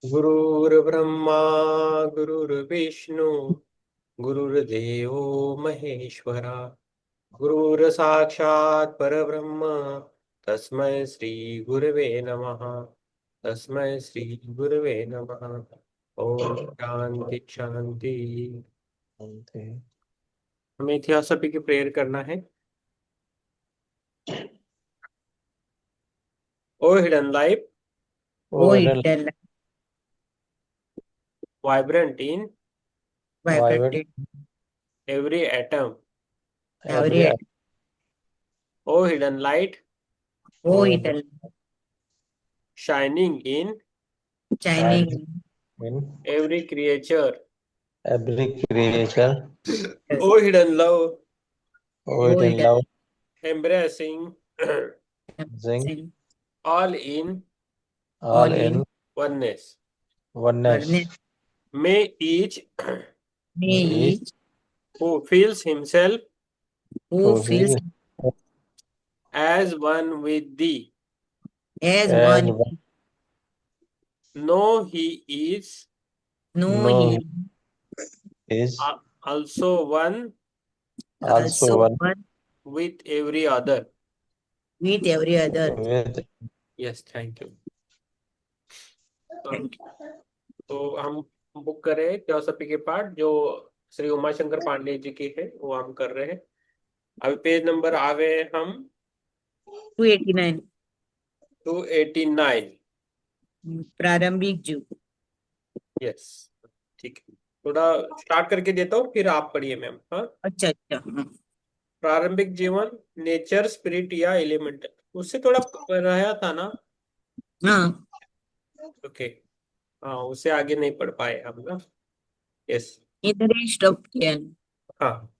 गुरुर्ब्रह्मा गुरुर्विष्णु गुरुर्देवो महेश्वरा गुरुर्साक्षात् परब्रह्म तस्मै श्री गुरवे नमः। तस्मै श्री गुरवे नमः। ओम शांति शांति। शांति। हमें इतिहास की प्रेयर करना है। O hidden life O O hidden eternal, vibrant in vibrant vibrant, every atom. Every every O hidden light O O eternal, shining in shining shining in every creature. Every creature. O hidden love O O hidden eternal, love embracing sing sing all in all all in in oneness. Oneness. oneness. May each May may each each who feels himself who को feels feel as one with thee as as one know he is know no he is also one also also one one with every other. with every other. With. Yes, thank you. Thank you. तो हम book कर रहे हैं theosophy के part जो श्री उमाशंकर पांडे जी के है वो हम कर रहे हैं। अभी पेज नंबर आ गए हम 289 289। प्रारंभिक जीव। यस, ठीक है। थोड़ा स्टार्ट करके देता हूँ फिर आप पढ़िए मैम। हाँ, अच्छा अच्छा प्रारंभिक जीवन नेचर स्पिरिट या एलिमेंट उससे थोड़ा रहा था ना। हाँ ओके, हाँ उससे आगे नहीं पढ़ पाए हम ना। यस, इधर ही स्टॉप किया। हाँ।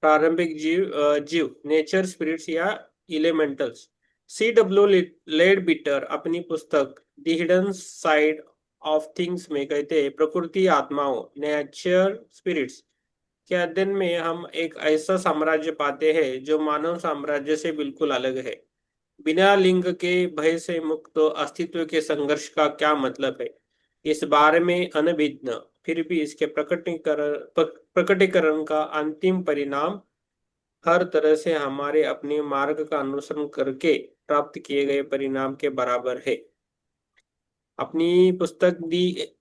प्रारंभिक जीव नेचर स्पिरिट्स या इलेमेंटल्स। C.W. लेडबिटर अपनी पुस्तक the hidden side of things में कहते हैं प्रकृति आत्माओं नेचर स्पिरिट्स के अध्ययन में हम एक ऐसा साम्राज्य पाते हैं जो मानव साम्राज्य से बिल्कुल अलग है। बिना लिंग के भय से मुक्त अस्तित्व के संघर्ष का क्या मतलब है इस बारे में अनभिज्ञ, फिर भी इसके प्रकटीकरण का अंतिम परिणाम हर तरह से हमारे अपने मार्ग का अनुसरण करके प्राप्त किए गए परिणाम के बराबर है। अपनी पुस्तक दी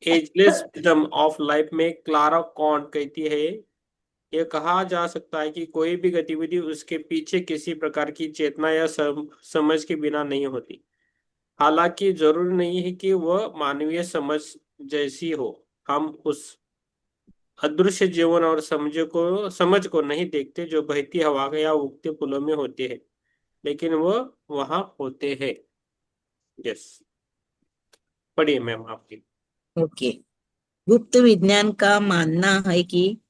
एजलेस विजडम ऑफ लाइफ में क्लारा कॉन कहती है यह कहा जा सकता है कि कोई भी गतिविधि उसके पीछे किसी प्रकार की चेतना या समझ के बिना नहीं होती। हालांकि जरूरी नहीं है कि वह मानवीय जैसी हो। हम उस अदृश्य जीवन और समझ को नहीं देखते जो बहती हवा या उगते पुलों में होते हैं, लेकिन वह वहां होते हैं। यस, पढ़िए मैम आपकी। ओके। गुप्त विज्ञान का मानना है कि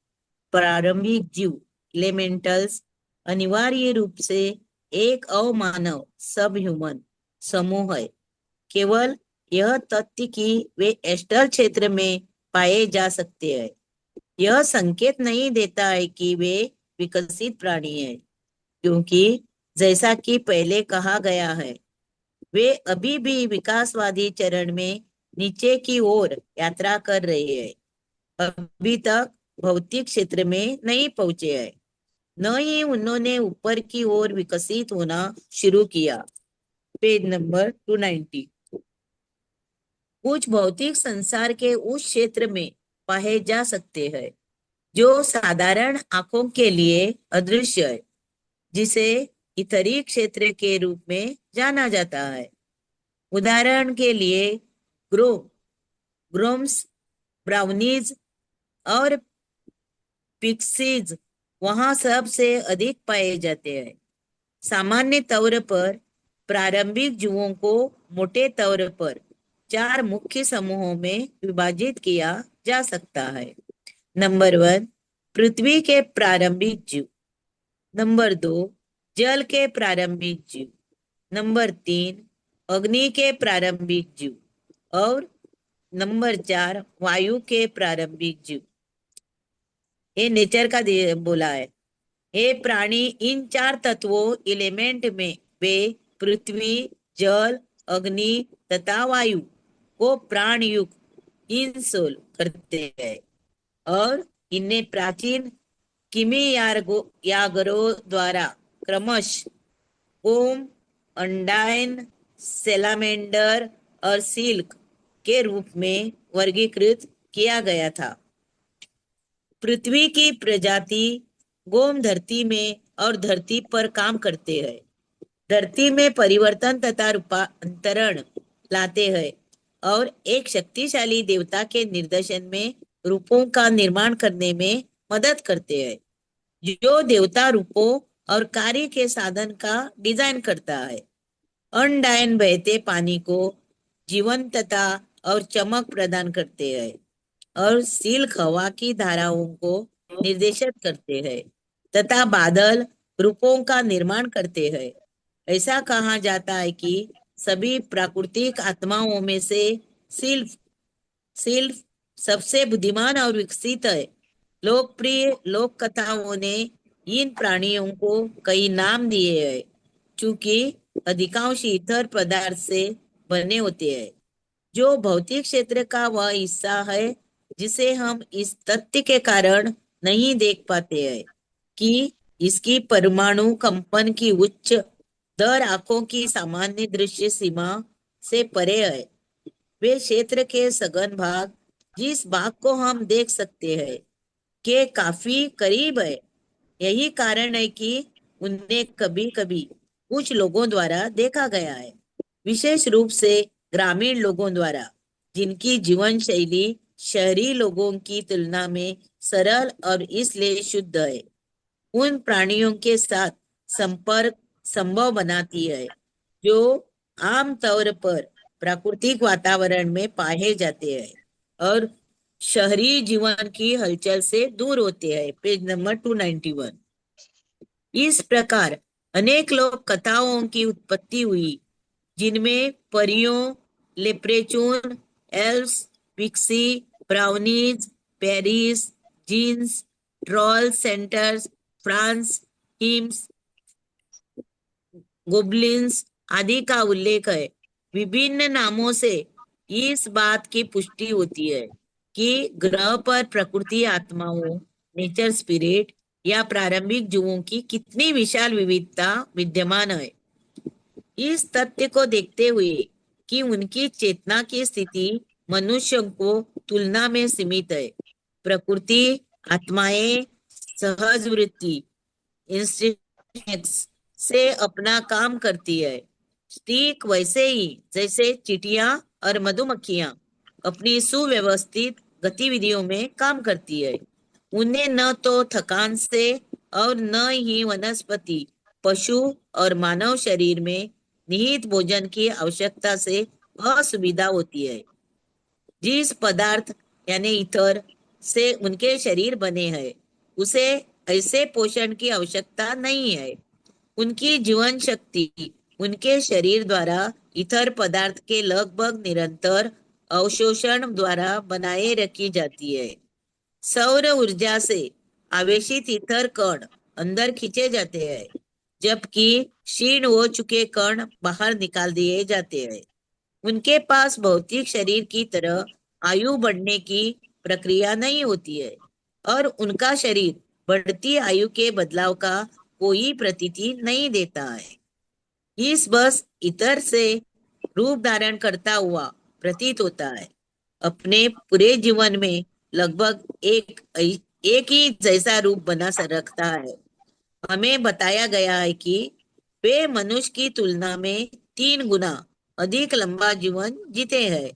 प्रारंभिक जीव एलिमेंटल्स अनिवार्य रूप से एक अमानव सब ह्यूमन समूह है। केवल यह तथ्य कि वे एस्ट्रल क्षेत्र में पाए जा सकते हैं यह संकेत नहीं देता है कि वे विकसित प्राणी हैं, क्योंकि जैसा कि पहले कहा गया है वे अभी भी विकासवादी चरण में नीचे की ओर यात्रा कर रहे हैं। अभी तक भौतिक क्षेत्र में नहीं पहुंचे हैं, न ही उन्होंने ऊपर की ओर विकसित होना शुरू किया। Page number 290। कुछ भौतिक संसार के उस क्षेत्र में पाए जा सकते हैं जो साधारण आंखों के लिए अदृश्य है, जिसे इतरी क्षेत्र के रूप में जाना जाता है। उदाहरण के लिए ग्रोम्स, ब्राउनीज और पिक्सीज वहां सबसे अधिक पाए जाते हैं। सामान्य तौर पर प्रारंभिक जीवों को मोटे तौर पर 4 मुख्य समूहों में विभाजित किया जा सकता है। नंबर 1 पृथ्वी के प्रारंभिक जीव, नंबर 2 जल के प्रारंभिक जीव, नंबर 3 अग्नि के प्रारंभिक जीव और नंबर 4 वायु के प्रारंभिक जीव। ये नेचर का बोला है। ये प्राणी इन 4 तत्वों एलिमेंट में वे पृथ्वी, जल, अग्नि तथा वायु को प्राण युक्त इंसोल करते हैं और इन्हें प्राचीन यागरों द्वारा क्रमश ओम, अंडाइन, सेलामेंडर और सिल्क के रूप में वर्गीकृत किया गया था। पृथ्वी की प्रजाति गोम धरती में और धरती पर काम करते हैं, धरती में परिवर्तन तथा रूपांतरण लाते हैं और एक शक्तिशाली देवता के निर्देशन में रूपों का निर्माण करने में मदद करते हैं, जो देवता रूपों और कार्य के साधन का डिजाइन करता है। अनडायन बहते पानी को जीवंतता और चमक प्रदान करते हैं और सिल्क हवा की धाराओं को निर्देशित करते हैं तथा बादल रूपों का निर्माण करते हैं। ऐसा कहा जाता है कि सभी प्राकृतिक आत्माओं में से सिल्फ सबसे बुद्धिमान और विकसित है। लोकप्रिय लोक कथाओं ने इन प्राणियों को कई नाम दिए हैं, चूंकि अधिकांश ईथर पदार्थ से बने होते हैं, जो भौतिक क्षेत्र का वह हिस्सा है जिसे हम इस तथ्य के कारण नहीं देख पाते हैं कि इसकी परमाणु कंपन की उच्च दर आंखों की सामान्य दृश्य सीमा से परे है। वे क्षेत्र के सघन भाग, जिस भाग को हम देख सकते हैं, के काफी करीब है। यही कारण है कि उन्हें कभी कभी कुछ लोगों द्वारा देखा गया है, विशेष रूप से ग्रामीण लोगों द्वारा, जिनकी जीवन शैली शहरी लोगों की तुलना में सरल और इसलिए शुद्ध है। उन प्राणियों के साथ संपर्क संभव बनाती है जो आमतौर पर प्राकृतिक वातावरण में पाए जाते हैं और शहरी जीवन की हलचल से दूर होते हैं। Page number 291। इस प्रकार अनेक लोक कथाओं की उत्पत्ति हुई, जिनमें परियों, लेप्रेचून, एल्व्स, पिक्सी, ब्राउनीज, पेरिस, जीन्स, ट्रॉल सेंटर्स, फ्रांस, हिम्स, गोब्लिन्स आदि का उल्लेख है। विभिन्न नामों से इस बात की पुष्टि होती है कि ग्रह पर प्रकृति आत्माओं, नेचर स्पिरिट या प्रारंभिक जीवों की कितनी विशाल विविधता विद्यमान है। इस तथ्य को देखते हुए कि उनकी चेतना की स्थिति मनुष्यों को तुलना में सीमित है, प्रकृति आत्माएं सहज वृत्ति इंस्टिंक्ट्स से अपना काम करती है, ठीक वैसे ही जैसे चींटियां और मधुमक्खियां अपनी सुव्यवस्थित गतिविधियों में काम करती है। उन्हें न तो थकान से और न ही वनस्पति, पशु और मानव शरीर में निहित भोजन की आवश्यकता से असुविधा होती है। जिस पदार्थ यानी ईथर से उनके शरीर बने हैं, उसे ऐसे पोषण की आवश्यकता नहीं है। उनकी जीवन शक्ति उनके शरीर द्वारा ईथर पदार्थ के लगभग निरंतर अवशोषण द्वारा बनाए रखी जाती है। सौर ऊर्जा से आवेशित ईथर कण अंदर खींचे जाते हैं, जबकि क्षीण हो चुके कण बाहर निकाल दिए जाते हैं। उनके पास भौतिक शरीर की तरह आयु बढ़ने की प्रक्रिया नहीं होती है और उनका शरीर बढ़ती आयु के बदलाव का कोई प्रतीति नहीं देता है। इस बस इतर से रूप धारण करता हुआ प्रतीत होता है। अपने पूरे जीवन में लगभग एक ही जैसा रूप बना रखता है। हमें बताया गया है कि वे मनुष्य की तुलना में 3 गुना अधिक लंबा जीवन जीते हैं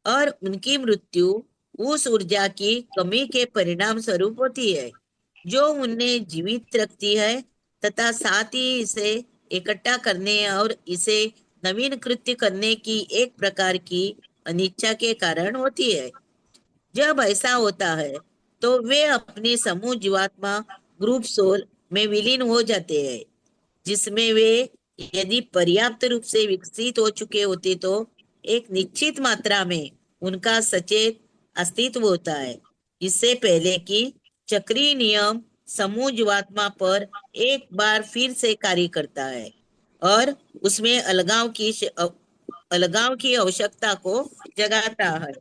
और उनकी मृत्यु उस ऊर्जा की कमी के परिणाम स्वरूप होती है जो उन्हें जीवित रखती है तथा साथ ही इसे इकट्ठा करने और इसे नवीन कृत्य करने की एक प्रकार की अनिच्छा के कारण होती है। जब ऐसा होता है तो वे अपनी समूह जीवात्मा ग्रुप सोल में विलीन हो जाते हैं, जिसमें वे यदि पर्याप्त रूप से विकसित हो चुके होते तो एक निश्चित मात्रा में उनका सचेत अस्तित्व होता है। इससे पहले कि चक्रीय नियम समूह जीवात्मा पर एक बार फिर से कार्य करता है और उसमें अलगाव की आवश्यकता को जगाता है।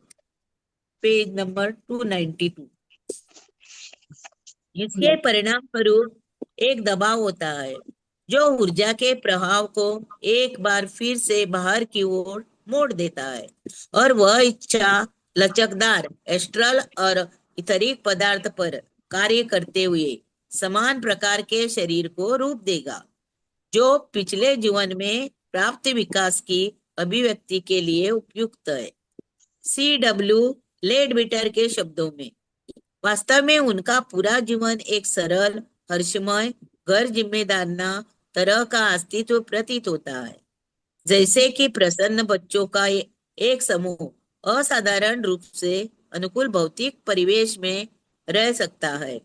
Page number 292। इसके परिणाम स्वरूप एक दबाव होता है जो ऊर्जा के प्रवाह को एक बार फिर से बाहर की ओर मोड़ देता है, और वह इच्छा लचकदार एस्ट्रल और इतरिक पदार्थ पर कार्य करते हुए समान प्रकार के शरीर को रूप देगा, जो पिछले जीवन में प्राप्त विकास की अभिव्यक्ति के लिए उपयुक्त है। C.W. लेडबिटर के शब्दों में, वास्तव में उनका पूरा जीवन एक सरल, हर्षमय, गैर जिम्मेदार तरह का अस्तित्व प्रतीत होता है, जैसे कि प्रसन्न बच्चों का एक समूह असाधारण रूप से अनुकूल भौतिक परिवेश में रह सकता है।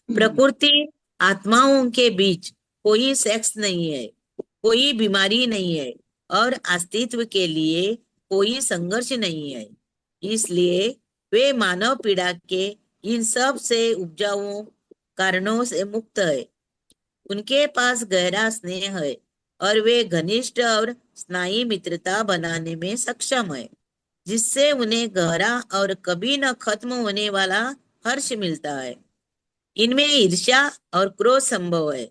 प्रकृति आत्माओं के बीच कोई सेक्स नहीं है, कोई बीमारी नहीं है, और अस्तित्व के लिए कोई संघर्ष नहीं है। इसलिए वे मानव पीड़ा के इन सब से उपजाऊ कारणों से मुक्त है। उनके पास गहरा स्नेह है और वे घनिष्ठ और स्नायी मित्रता बनाने में सक्षम है, जिससे उन्हें गहरा और कभी न खत्म होने वाला हर्ष मिलता है। इनमें ईर्ष्या और क्रोध संभव है,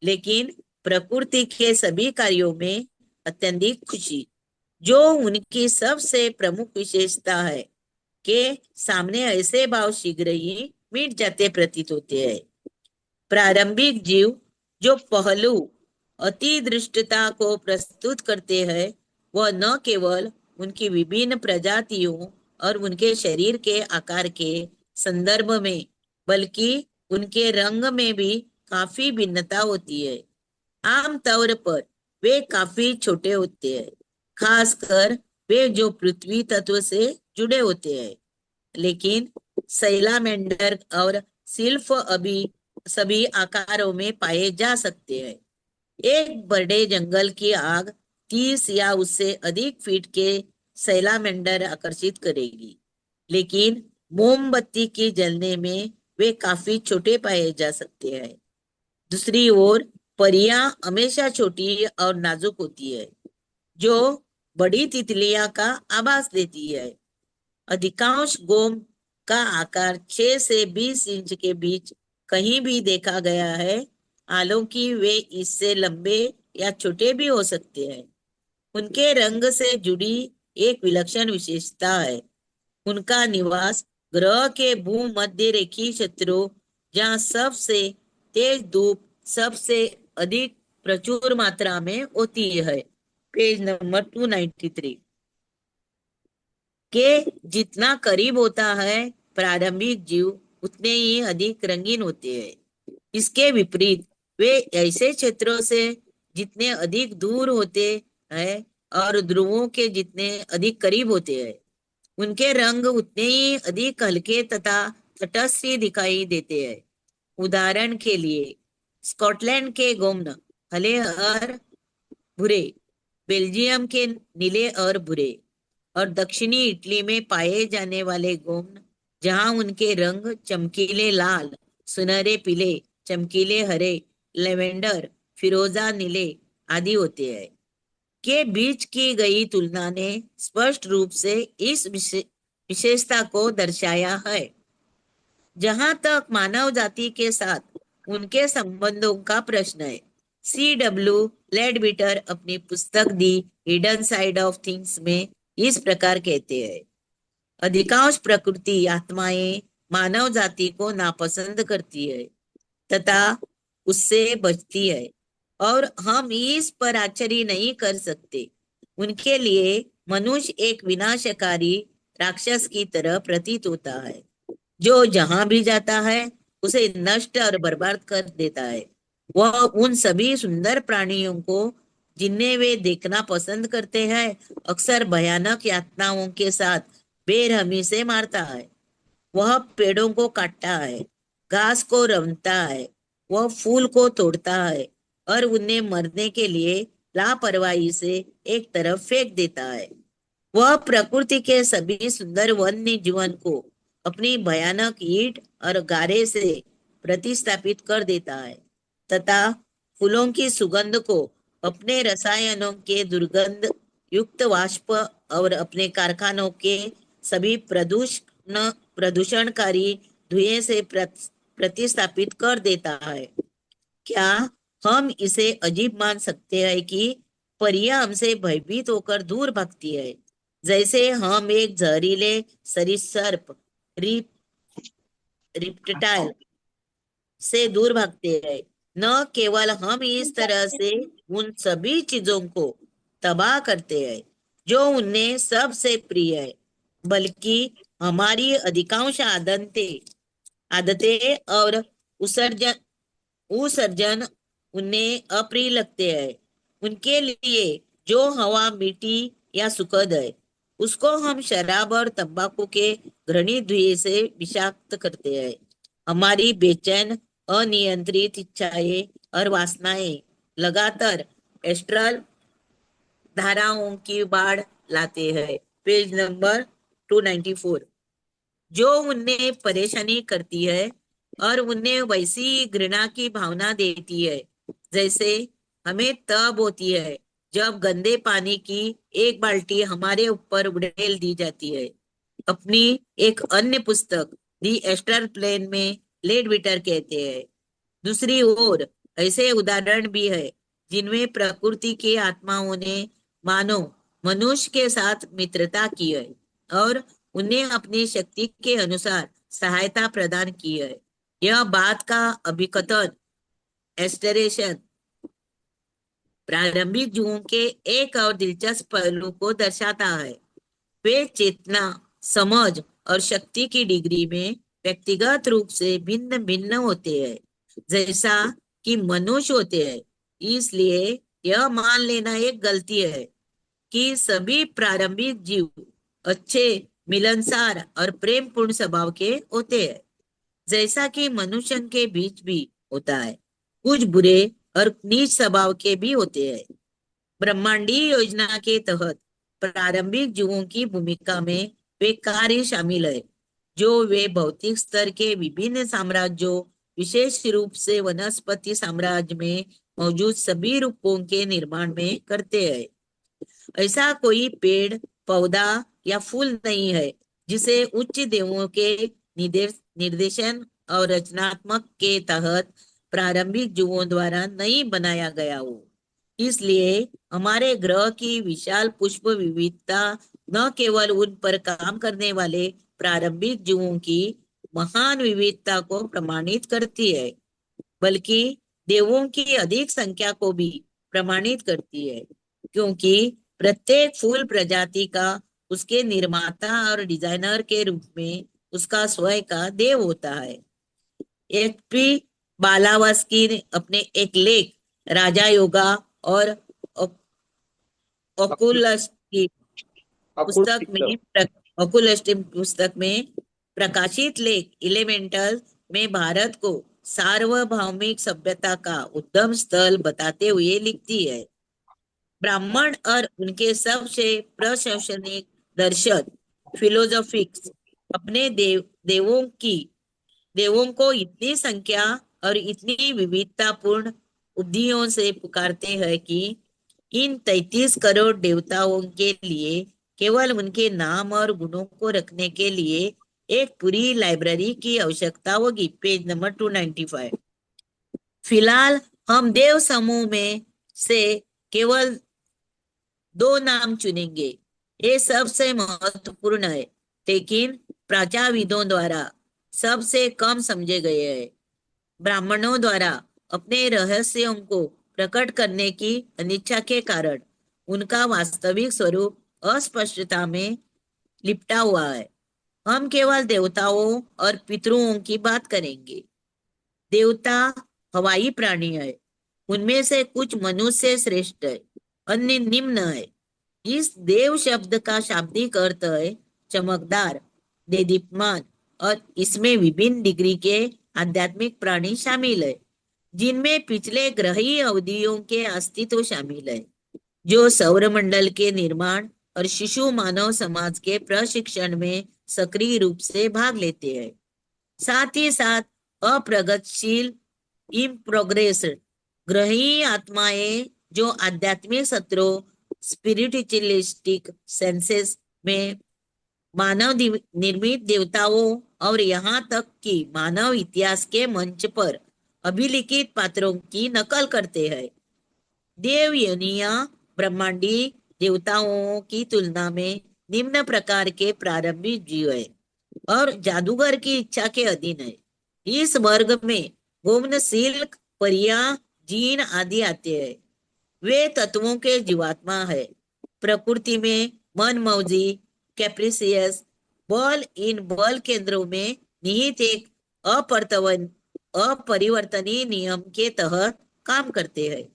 लेकिन प्रकृति के सभी कार्यों में अत्यधिक खुशी, जो उनकी सबसे प्रमुख विशेषता है, के सामने ऐसे भाव शीघ्र ही मिट जाते प्रतीत होते हैं। प्रारंभिक जीव जो पहलू अति दृष्टता को प्रस्तुत करते हैं, वह न केवल उनकी विभिन्न प्रजातियों और उनके शरीर के आकार के संदर्भ में, बल्कि उनके रंग में भी काफी भिन्नता होती है। आमतौर पर वे काफी छोटे होते हैं, खासकर वे जो पृथ्वी तत्व से जुड़े होते हैं, लेकिन सैलामेंडर और सिल्फ अभी सभी आकारों में पाए जा सकते हैं। एक बड़े जंगल की आग 30 या उससे अधिक फीट के सैलामेंडर आकर्षित करेगी, लेकिन मोमबत्ती की जलने में वे काफी छोटे पाए जा सकते हैं। दूसरी ओर परियां हमेशा छोटी और नाजुक होती है, जो बड़ी तितलियां का आभास देती है। अधिकांश गोम का आकार 6 से 20 इंच के बीच कहीं भी देखा गया है, हालांकि वे इससे लंबे या छोटे भी हो सकते हैं। उनके रंग से जुड़ी एक विलक्षण विशेषता है उनका निवास ग्रह के भूमध्य रेखीय क्षेत्रों, जहाँ सबसे तेज धूप सबसे अधिक प्रचुर मात्रा में होती है। Page number 293। के जितना करीब होता है प्रारंभिक जीव, उतने ही अधिक रंगीन होते हैं। इसके विपरीत वे ऐसे क्षेत्रों से जितने अधिक दूर होते हैं और ध्रुवों के जितने अधिक करीब होते हैं, उनके रंग उतने ही अधिक हल्के तथा तटस्थ दिखाई देते हैं। उदाहरण के लिए स्कॉटलैंड के गोम्न हले और भूरे, बेल्जियम के नीले और भूरे, और दक्षिणी इटली में पाए जाने वाले गोम्न, जहां उनके रंग चमकीले लाल, सुनहरे पीले, चमकीले हरे, लेवेंडर, फिरोजा नीले आदि होते हैं, के बीच की गई तुलना ने स्पष्ट रूप से इस विशेषता को दर्शाया है। जहां तक मानव जाति के साथ उनके संबंधों का प्रश्न है, C.W. लेडबिटर अपनी पुस्तक दी हिडन साइड ऑफ थिंग्स में इस प्रकार कहते हैं, अधिकांश प्रकृति आत्माएं मानव जाति को नापसंद करती है तथा उससे बचती है, और हम इस पर आश्चर्य नहीं कर सकते। उनके लिए मनुष्य एक विनाशकारी राक्षस की तरह प्रतीत होता है, जो जहां भी जाता है उसे नष्ट और बर्बाद कर देता है। वह उन सभी सुंदर प्राणियों को जिन्हें वे देखना पसंद करते हैं, अक्सर भयानक यातनाओं के साथ बेरहमी से मारता है। वह पेड़ों को काटता है, घास को रौंदता है, वह फूल को तोड़ता है और उन्हें मरने के लिए लापरवाही से एक तरफ फेंक देता है। वह प्रकृति के सभी सुंदर वन्य जीवन को अपनी भयानक ईंट और गारे से प्रतिस्थापित कर देता है तथा फूलों की सुगंध को अपने रसायनों के दुर्गंध युक्त वाष्प और अपने कारखानों के सभी प्रदूषणकारी धुएं से प्रतिस्थापित कर देता है। क्या हम इसे अजीब मान सकते हैं कि परियां हमसे भयभीत होकर दूर भागती है, जैसे हम एक जहरीले सरीसृप रिप्टाइल से दूर भागते हैं। न केवल हम इस तरह से उन सभी चीजों को तबाह करते हैं जो उन्हें सबसे प्रिय है, बल्कि हमारी अधिकांश आदतें और उत्सर्जन उत्सर्जन उन्हें अप्रिय लगते हैं। उनके लिए जो हवा मीठी या सुखद है, उसको हम शराब और तंबाकू के घृणित धुएं से विषाक्त करते हैं। हमारी बेचैन अनियंत्रित इच्छाएं और वासनाएं लगातार एस्ट्रल धाराओं की बाढ़ लाते हैं। Page number 294। जो उन्हें परेशानी करती है और उन्हें वैसी घृणा की भावना देती है जैसे हमें तब होती है जब गंदे पानी की एक बाल्टी हमारे ऊपर उड़ेल दी जाती है। अपनी एक अन्य पुस्तक दी एस्ट्रल प्लेन में लेड विटर कहते हैं। दूसरी ओर ऐसे उदाहरण भी है जिनमें प्रकृति की आत्माओं ने मानो मनुष्य के साथ मित्रता की है और उन्हें अपनी शक्ति के अनुसार सहायता प्रदान की है। यह बात का अभिकथन एस्टरेशन प्रारंभिक जीवों के एक और दिलचस्प पहलू को दर्शाता है। वे चेतना, समझ और शक्ति की डिग्री में व्यक्तिगत रूप से भिन्न भिन्न होते हैं, जैसा कि मनुष्य होते हैं। इसलिए यह मान लेना एक गलती है कि सभी प्रारंभिक जीव अच्छे, मिलनसार और प्रेमपूर्ण स्वभाव के होते हैं, जैसा कि मनुष्य के बीच भी होता है। कुछ बुरे और नीच स्वभाव के भी होते हैं। ब्रह्मांडीय योजना के तहत प्रारंभिक जीवों की भूमिका में वे कार्य शामिल है जो वे भौतिक स्तर के विभिन्न साम्राज्यों, विशेष रूप से वनस्पति साम्राज्य में मौजूद सभी रूपों के निर्माण में करते हैं। ऐसा कोई पेड़, पौधा या फूल नहीं है जिसे उच्च देवों के निर्देशन और रचनात्मक के तहत प्रारंभिक जीवों द्वारा नहीं बनाया गया हो। इसलिए हमारे ग्रह की विशाल पुष्प विविधता न केवल उन पर काम करने वाले प्रारंभिक जीवों की महान विविधता को प्रमाणित करती है, बल्कि देवों की अधिक संख्या को भी प्रमाणित करती है, क्योंकि प्रत्येक फूल प्रजाति का उसके निर्माता और डिजाइनर के रूप में उसका स्वयं का देव होता है। एच.पी. बालावस्की ने अपने एक लेख राजा योगा और ओकुलस की पुस्तक में प्रकाशित लेख एलिमेंटल में भारत को सार्वभौमिक सभ्यता का उद्गम स्थल बताते हुए लिखती है। ब्राह्मण और उनके सबसे प्रशंसनीय दर्शन फिलोसॉफिक्स अपने देवों को इतनी संख्या और इतनी विविधतापूर्ण उद्दियों से पुकारते हैं कि इन 33 करोड़ देवताओं के लिए केवल उनके नाम और गुणों को रखने के लिए एक पूरी लाइब्रेरी की आवश्यकता होगी। Page number 295। फिलहाल हम देव समूह में से केवल 2 नाम चुनेंगे। ये सबसे महत्वपूर्ण है, लेकिन प्राचाविदों द्वारा सबसे कम समझे गए हैं। ब्राह्मणों द्वारा अपने रहस्यों को प्रकट करने की अनिच्छा के कारण उनका वास्तविक स्वरूप अस्पष्टता में लिपटा हुआ है। हम केवल देवताओं और पितरों की बात करेंगे। देवता हवाई प्राणी है, उनमें से कुछ मनुष्य श्रेष्ठ है, अन्य निम्न है। इस देव शब्द का शाब्दिक अर्थ है चमकदार, देदीप्यमान, और इसमें विभिन्न डिग्री के आध्यात्मिक प्राणी शामिल है, जिनमें पिछले ग्रहीय अवधियों के अस्तित्व शामिल है, जो सौरमंडल के निर्माण और शिशु मानव समाज के प्रशिक्षण में सक्रिय रूप से भाग लेते हैं। साथ ही साथ अप्रगतिशील इन प्रोग्रेस ग्रहीय आत्माएं जो आध्यात्मिक सत्रों, स्पिरिचुअलिस्टिक सेंसेस में मानव निर्मित देवताओं और यहाँ तक कि मानव इतिहास के मंच पर अभिलिखित पात्रों की नकल करते हैं। देव योनियां ब्रह्मांडी देवताओं की तुलना में निम्न प्रकार के प्रारंभिक जीव है और जादूगर की इच्छा के अधीन है। इस वर्ग में गोमन सिल्क परियां जीन आदि आते हैं। वे तत्वों के जीवात्मा है, प्रकृति में मन मौजी कैप्रिसियस बल इन बल केंद्रों में निहित एक अपरिवर्तनीय नियम के तहत काम करते हैं।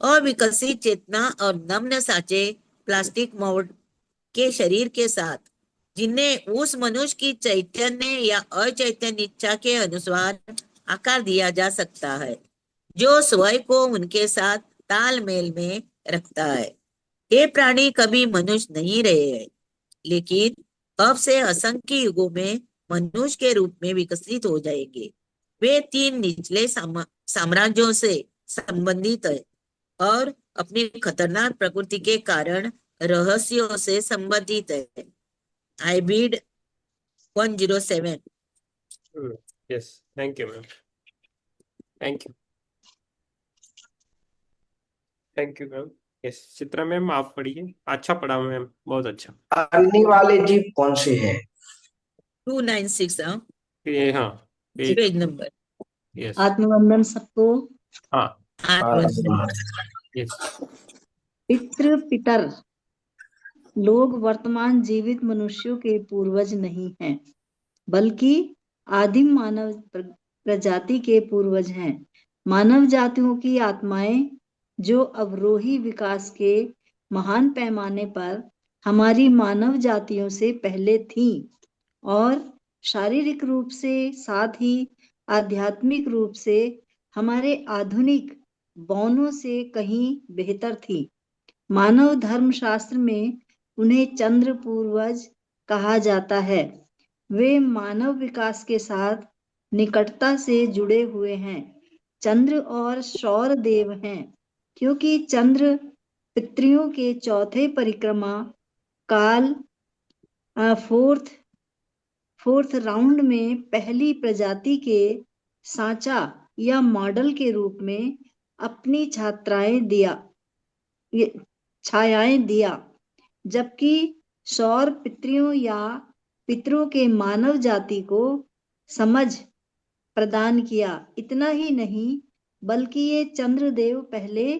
अविकसित चेतना और नम्न साचे प्लास्टिक मोल्ड के शरीर के साथ, जिन्हें उस मनुष्य की चैतन्य या अचैतन्य इच्छा के अनुसार आकार दिया जा सकता है, जो स्वयं को उनके साथ तालमेल में रखता है। ये प्राणी कभी मनुष्य नहीं रहे हैं, लेकिन अब से असंख्य युगों में मनुष्य के रूप में विकसित हो जाएंगे। वे 3 निचले साम्राज्यों से संबंधित है और अपनी खतरनाक प्रकृति के कारण रहस्यों से संबंधित है। आईबीड 107। Yes, thank you ma'am, thank you, thank you ma'am. Yes, Chitra ma'am आप पढ़िए। अच्छा पढ़ा मैम, बहुत अच्छा। पालने वाले जीव कौन से हैं? 296 ये हाँ, पेज नंबर। यस, आत्मवंदन सबको। हाँ, यस। पितृ पितर लोग वर्तमान जीवित मनुष्यों के पूर्वज नहीं हैं, बल्कि आदिम मानव प्रजाति के पूर्वज हैं। मानव जातियों की आत्माएं जो अवरोही विकास के महान पैमाने पर हमारी मानव जातियों से पहले थीं और शारीरिक रूप से साथ ही आध्यात्मिक रूप से हमारे आधुनिक बौनों से कहीं बेहतर थी। मानव धर्मशास्त्र में उन्हें चंद्र पूर्वज कहा जाता है। वे मानव विकास के साथ निकटता से जुड़े हुए हैं। चंद्र और सौर देव हैं, क्योंकि चंद्र पितरियों के चौथे परिक्रमा काल फोर्थ राउंड में पहली प्रजाति के सांचा या मॉडल के रूप में अपनी छायाएं दिया, जबकि सौर पितरियों या पितरों के मानव जाति को समझ प्रदान किया। इतना ही नहीं, बल्कि ये चंद्रदेव पहले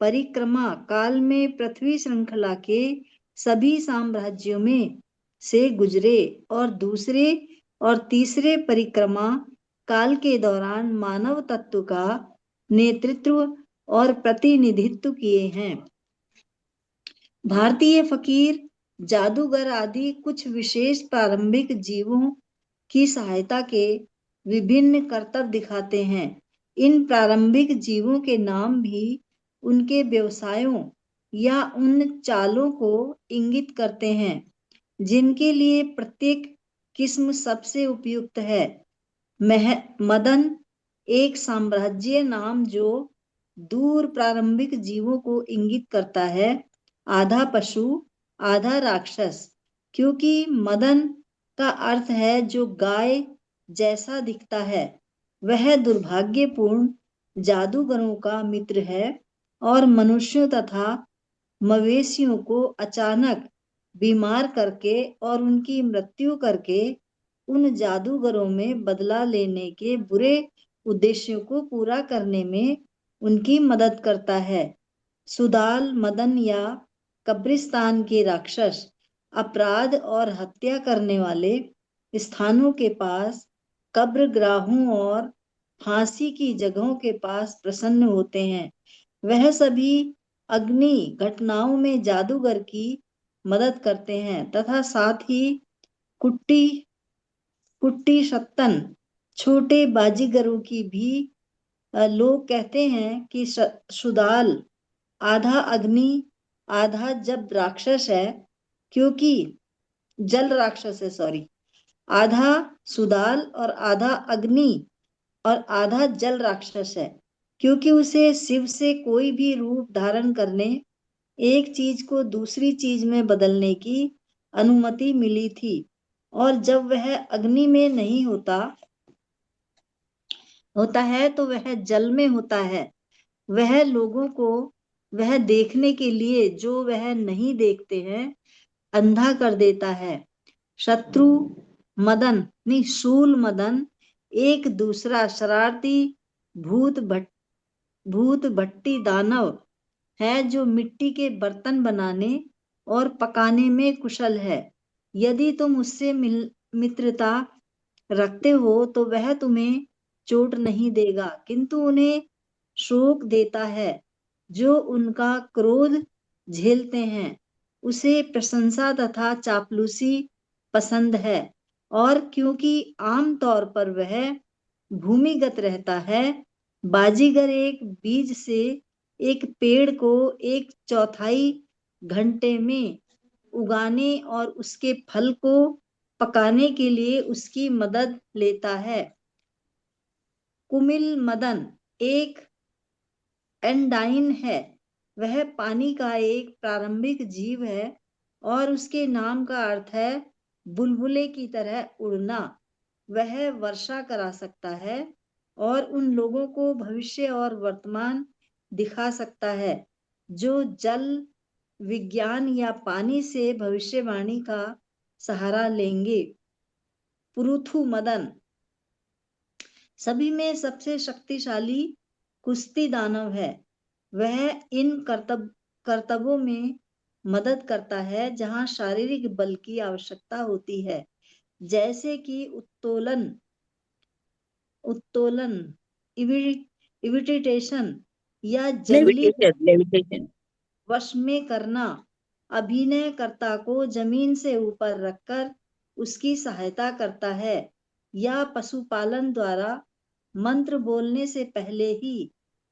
परिक्रमा काल में पृथ्वी श्रृंखला के सभी साम्राज्यों में से गुजरे और दूसरे और तीसरे परिक्रमा काल के दौरान मानव तत्व का नेतृत्व और प्रतिनिधित्व किए हैं। भारतीय फकीर, जादूगर आदि कुछ विशेष प्रारंभिक जीवों की सहायता के विभिन्न करतब दिखाते हैं। इन प्रारंभिक जीवों के नाम भी उनके व्यवसायों या उन चालों को इंगित करते हैं जिनके लिए प्रत्येक किस्म सबसे उपयुक्त है। मदन एक साम्राज्य नाम जो दूर प्रारंभिक जीवों को इंगित करता है, आधा पशु आधा राक्षस, क्योंकि मदन का अर्थ है जो गाय जैसा दिखता है। वह दुर्भाग्यपूर्ण जादूगरों का मित्र है और मनुष्यों तथा मवेशियों को अचानक बीमार करके और उनकी मृत्यु करके उन जादूगरों में बदला लेने के बुरे उद्देश्यों को पूरा करने में उनकी मदद करता है। सुदाल, मदन या कब्रिस्तान के राक्षस अपराध और हत्या करने वाले स्थानों के पास, कब्रगाहों और फांसी की जगहों के पास प्रसन्न होते हैं। वह सभी अग्नि घटनाओं में जादूगर की मदद करते हैं तथा साथ ही कुट्टी सत्तन छोटे बाजीगरों की भी लोग कहते हैं कि सुदाल आधा अग्नि आधा जब राक्षस है, क्योंकि जल राक्षस है, आधा सुदाल और आधा अग्नि और आधा जल राक्षस है, क्योंकि उसे शिव से कोई भी रूप धारण करने एक चीज को दूसरी चीज में बदलने की अनुमति मिली थी, और जब वह अग्नि में नहीं होता है तो वह जल में होता है। वह लोगों को वह देखने के लिए जो वह नहीं देखते हैं अंधा कर देता है। शत्रु मदन नहीं, शूल मदन एक दूसरा शरारती भूत भट्टी दानव है जो मिट्टी के बर्तन बनाने और पकाने में कुशल है। यदि तुम उससे मित्रता रखते हो तो वह तुम्हें चोट नहीं देगा, किंतु उन्हें शोक देता है जो उनका क्रोध झेलते हैं। उसे प्रशंसा तथा चापलूसी पसंद है, और क्योंकि आम तौर पर वह भूमिगत रहता है, बाजीगर एक बीज से एक पेड़ को 1/4 घंटे में उगाने और उसके फल को पकाने के लिए उसकी मदद लेता है। कुमिल मदन एक एंडाइन है। वह पानी का एक प्रारंभिक जीव है और उसके नाम का अर्थ है बुलबुले की तरह उड़ना। वह वर्षा करा सकता है और उन लोगों को भविष्य और वर्तमान दिखा सकता है जो जल विज्ञान या पानी से भविष्यवाणी का सहारा लेंगे। पुरुथु मदन सभी में सबसे शक्तिशाली कुश्ती दानव है। वह इन कर्तव्यों में मदद करता है जहां शारीरिक बल की आवश्यकता होती है, जैसे कि उत्तोलन, इविटेशन या जंगली लेविटेशन। वश में करना। अभिनयकर्ता को जमीन से ऊपर रखकर उसकी सहायता करता है, या पशुपालन द्वारा मंत्र बोलने से पहले ही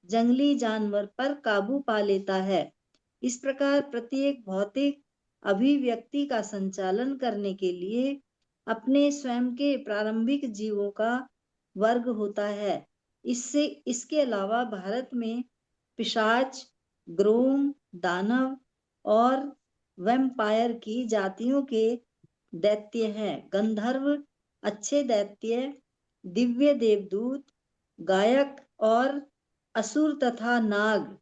जंगली जानवर पर काबू पा लेता है। इस प्रकार प्रत्येक भौतिक अभिव्यक्ति का संचालन करने के लिए अपने स्वयं के प्रारंभिक जीवों का वर्ग होता है। इसके अलावा भारत में पिशाच, ग्रोम, दानव और वैम्पायर की जातियों के दैत्य हैं। गंधर्व, अच्छे दैत्य, दिव्य देवदूत, गायक और असुर तथा नाग,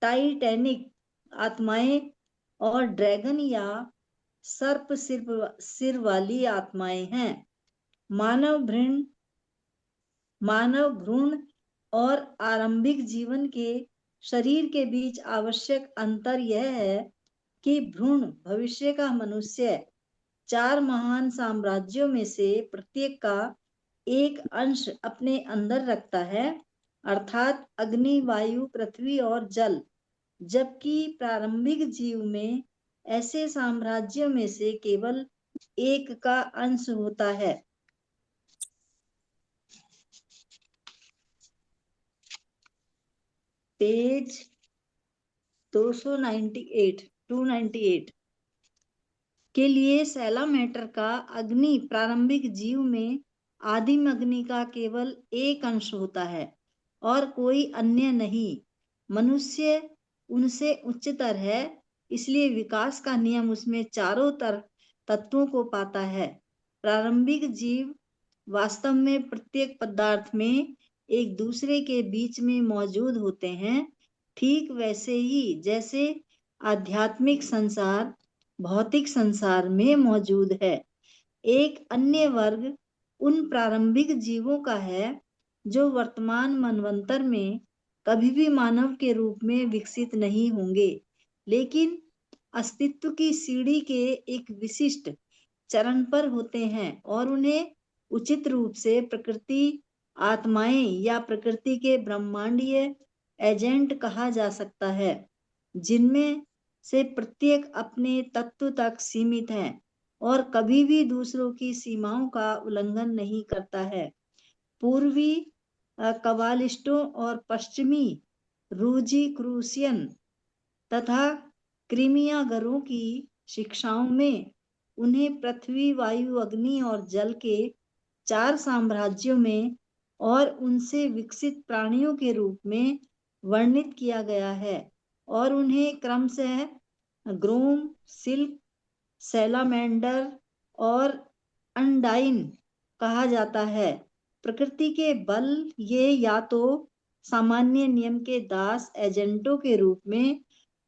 टाइटैनिक आत्माएं और ड्रैगन या सर्प सिर वाली आत्माएं हैं। मानव भ्रूण और आरंभिक जीवन के शरीर के बीच आवश्यक अंतर यह है कि भ्रूण भविष्य का मनुष्य 4 महान साम्राज्यों में से प्रत्येक का एक अंश अपने अंदर रखता है, अर्थात अग्नि, वायु, पृथ्वी और जल, जबकि प्रारंभिक जीव में ऐसे साम्राज्यों में से केवल एक का अंश होता है। पेज 298 के लिए सैलामेटर का अग्नि प्रारंभिक जीव में आदिम अग्नि का केवल एक अंश होता है और कोई अन्य नहीं। मनुष्य उनसे उच्चतर है, इसलिए विकास का नियम उसमें चारों तत्वों को पाता है। प्रारंभिक जीव वास्तव में प्रत्येक पदार्थ में एक दूसरे के बीच में मौजूद होते हैं, ठीक वैसे ही जैसे आध्यात्मिक संसार भौतिक संसार में मौजूद है। एक अन्य वर्ग उन प्रारंभिक जीवों का है जो वर्तमान मनवंतर में कभी भी मानव के रूप में विकसित नहीं होंगे, लेकिन अस्तित्व की सीढ़ी के एक विशिष्ट चरण पर होते हैं और उन्हें उचित रूप से प्रकृति आत्माएं या प्रकृति के ब्रह्मांडीय एजेंट कहा जा सकता है, जिनमें से प्रत्येक अपने तत्व तक सीमित है और कभी भी दूसरों की सीमाओं का उल्लंघन नहीं करता है। पूर्वी कबालिस्टों और पश्चिमी रूजीक्रूसियन तथा क्रीमियागरों की शिक्षाओं में उन्हें पृथ्वी, वायु, अग्नि और जल के 4 साम्राज्यों में और उनसे विकसित प्राणियों के रूप में वर्णित किया गया है। और उन्हें क्रमशः ग्रोम, सिल्क, सैलामेंडर और अंडाइन कहा जाता है। प्रकृति के बल ये या तो सामान्य नियम के दास एजेंटों के रूप में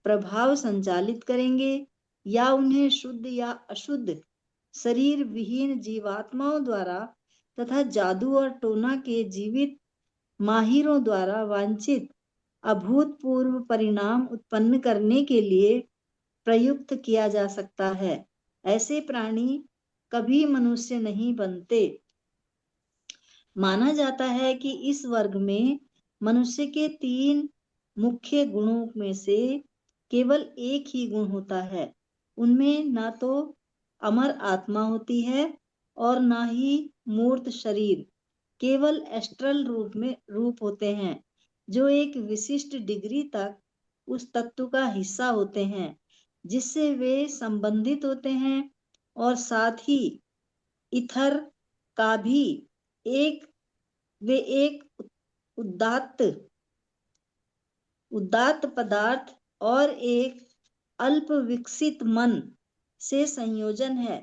प्रभाव संचालित करेंगे या उन्हें शुद्ध या अशुद्ध शरीर विहीन जीवात्माओं द्वारा तथा जादू और टोना के जीवित माहिरों द्वारा वांछित अभूतपूर्व परिणाम उत्पन्न करने के लिए प्रयुक्त किया जा सकता है। ऐसे प्राणी कभी मनुष्य नहीं बनते। माना जाता है कि इस वर्ग में मनुष्य के 3 मुख्य गुणों में से केवल एक ही गुण होता है। उनमें ना तो अमर आत्मा होती है और ना ही मूर्त शरीर, केवल एस्ट्रल रूप होते हैं, जो एक विशिष्ट डिग्री तक उस तत्व का हिस्सा होते हैं जिससे वे संबंधित होते हैं, और साथ ही इथर का भी वे एक उदात्त पदार्थ और एक अल्प विकसित मन से संयोजन है।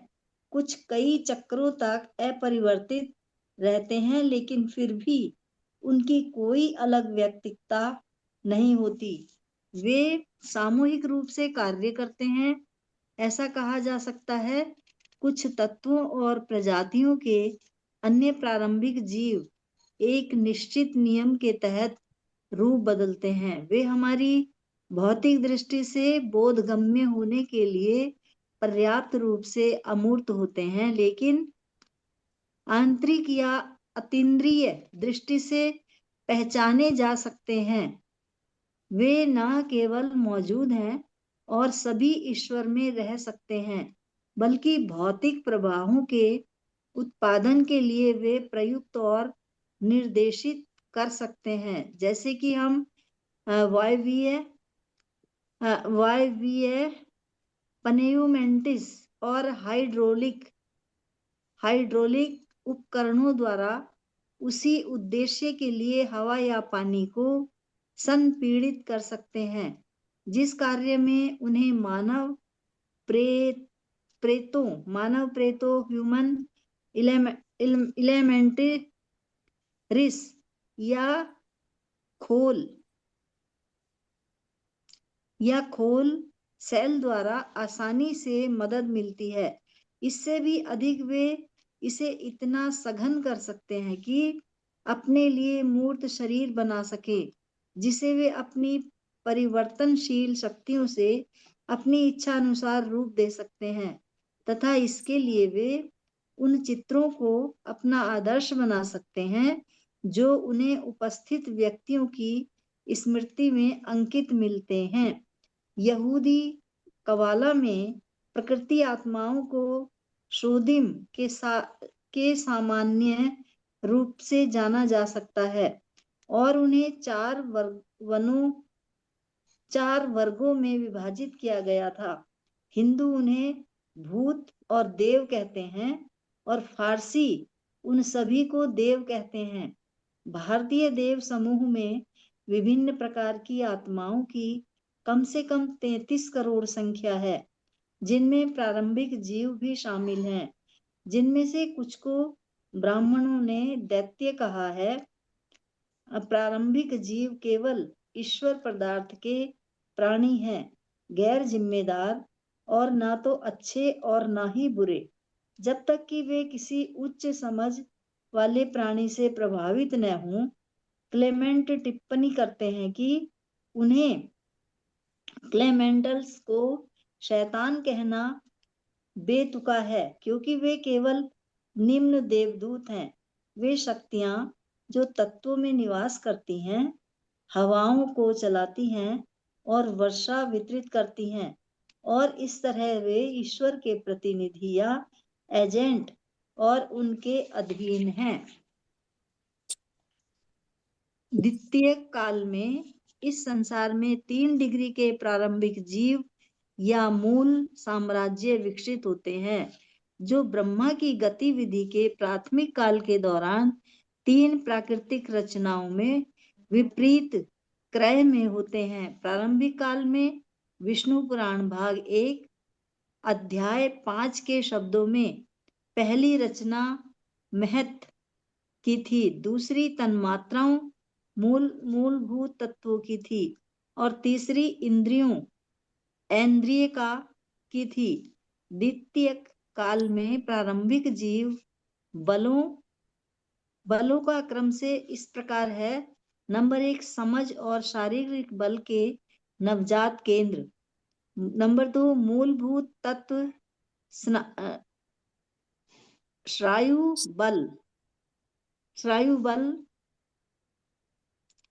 कुछ कई चक्रों तक अपरिवर्तित रहते हैं, लेकिन फिर भी उनकी कोई अलग व्यक्तित्वता नहीं होती। वे सामूहिक रूप से कार्य करते हैं। ऐसा कहा जा सकता है, कुछ तत्वों और प्रजातियों के अन्य प्रारंभिक जीव एक निश्चित नियम के तहत रूप बदलते हैं। वे हमारी भौतिक दृष्टि से बोधगम्य होने के लिए पर्याप्त रूप से अमूर्त होते हैं, लेकिन आंतरिक या अतीन्द्रिय दृष्टि से पहचाने जा सकते हैं। वे न केवल मौजूद हैं और सभी ईश्वर में रह सकते हैं, बल्कि भौतिक प्रवाहों के उत्पादन के लिए वे प्रयुक्त और निर्देशित कर सकते हैं, जैसे कि हम वायवीय पनेयुमेंटिस और हाइड्रोलिक उपकरणों द्वारा उसी उद्देश्य के लिए हवा या पानी को संपीड़ित कर सकते हैं जिस कार्य में उन्हें मानव प्रेतों ह्यूमन एलिमेंटरिस या खोल सेल द्वारा आसानी से मदद मिलती है। इससे भी अधिक वे इसे इतना सघन कर सकते हैं कि अपने लिए मूर्त शरीर बना सके, जिसे वे अपनी परिवर्तनशील शक्तियों से अपनी इच्छा अनुसार रूप दे सकते हैं, तथा इसके लिए वे उन चित्रों को अपना आदर्श बना सकते हैं जो उन्हें उपस्थित व्यक्तियों की स्मृति में अंकित मिलते हैं। यहूदी कवाला में प्रकृति आत्माओं को शोदिम के सामान्य रूप से जाना जा सकता है और उन्हें 4 वर्गों में विभाजित किया गया था। हिंदू उन्हें भूत और देव कहते हैं और फारसी उन सभी को देव कहते हैं। भारतीय देव समूह में विभिन्न प्रकार की आत्माओं की कम से कम 33 करोड़ संख्या है, जिनमें प्रारंभिक जीव भी शामिल हैं, जिनमें से कुछ को ब्राह्मणों ने दैत्य कहा है। प्रारंभिक जीव केवल ईश्वर पदार्थ के प्राणी हैं, गैर जिम्मेदार और ना तो अच्छे और ना ही बुरे, जब तक कि वे किसी उच्च समझ वाले प्राणी से प्रभावित न हों। क्लेमेंट टिप्पणी करते हैं कि उन्हें क्लेमेंटल्स को शैतान कहना बेतुका है, क्योंकि वे केवल निम्न देवदूत हैं। वे शक्तियां जो तत्वों में निवास करती हैं, हवाओं को चलाती हैं और वर्षा वितरित करती हैं, और इस तरह वे ईश्वर के प्रतिनिधि या एजेंट और उनके अधीन हैं। द्वितीय काल में इस संसार में 3 डिग्री के प्रारंभिक जीव या मूल साम्राज्य विकसित होते हैं, जो ब्रह्मा की गतिविधि के प्राथमिक काल के दौरान 3 प्राकृतिक रचनाओं में विपरीत क्रय में होते हैं। प्रारंभिक काल में विष्णु पुराण भाग 1 अध्याय 5 के शब्दों में पहली रचना महत की थी, दूसरी तन्मात्राओं मूलभूत तत्वों की थी और तीसरी इंद्रिय का की थी। द्वितीय काल में प्रारंभिक जीव बलों का क्रम से इस प्रकार है। नंबर 1 समझ और शारीरिक बल के नवजात केंद्र। नंबर 2 मूलभूत तत्व स्नायु बल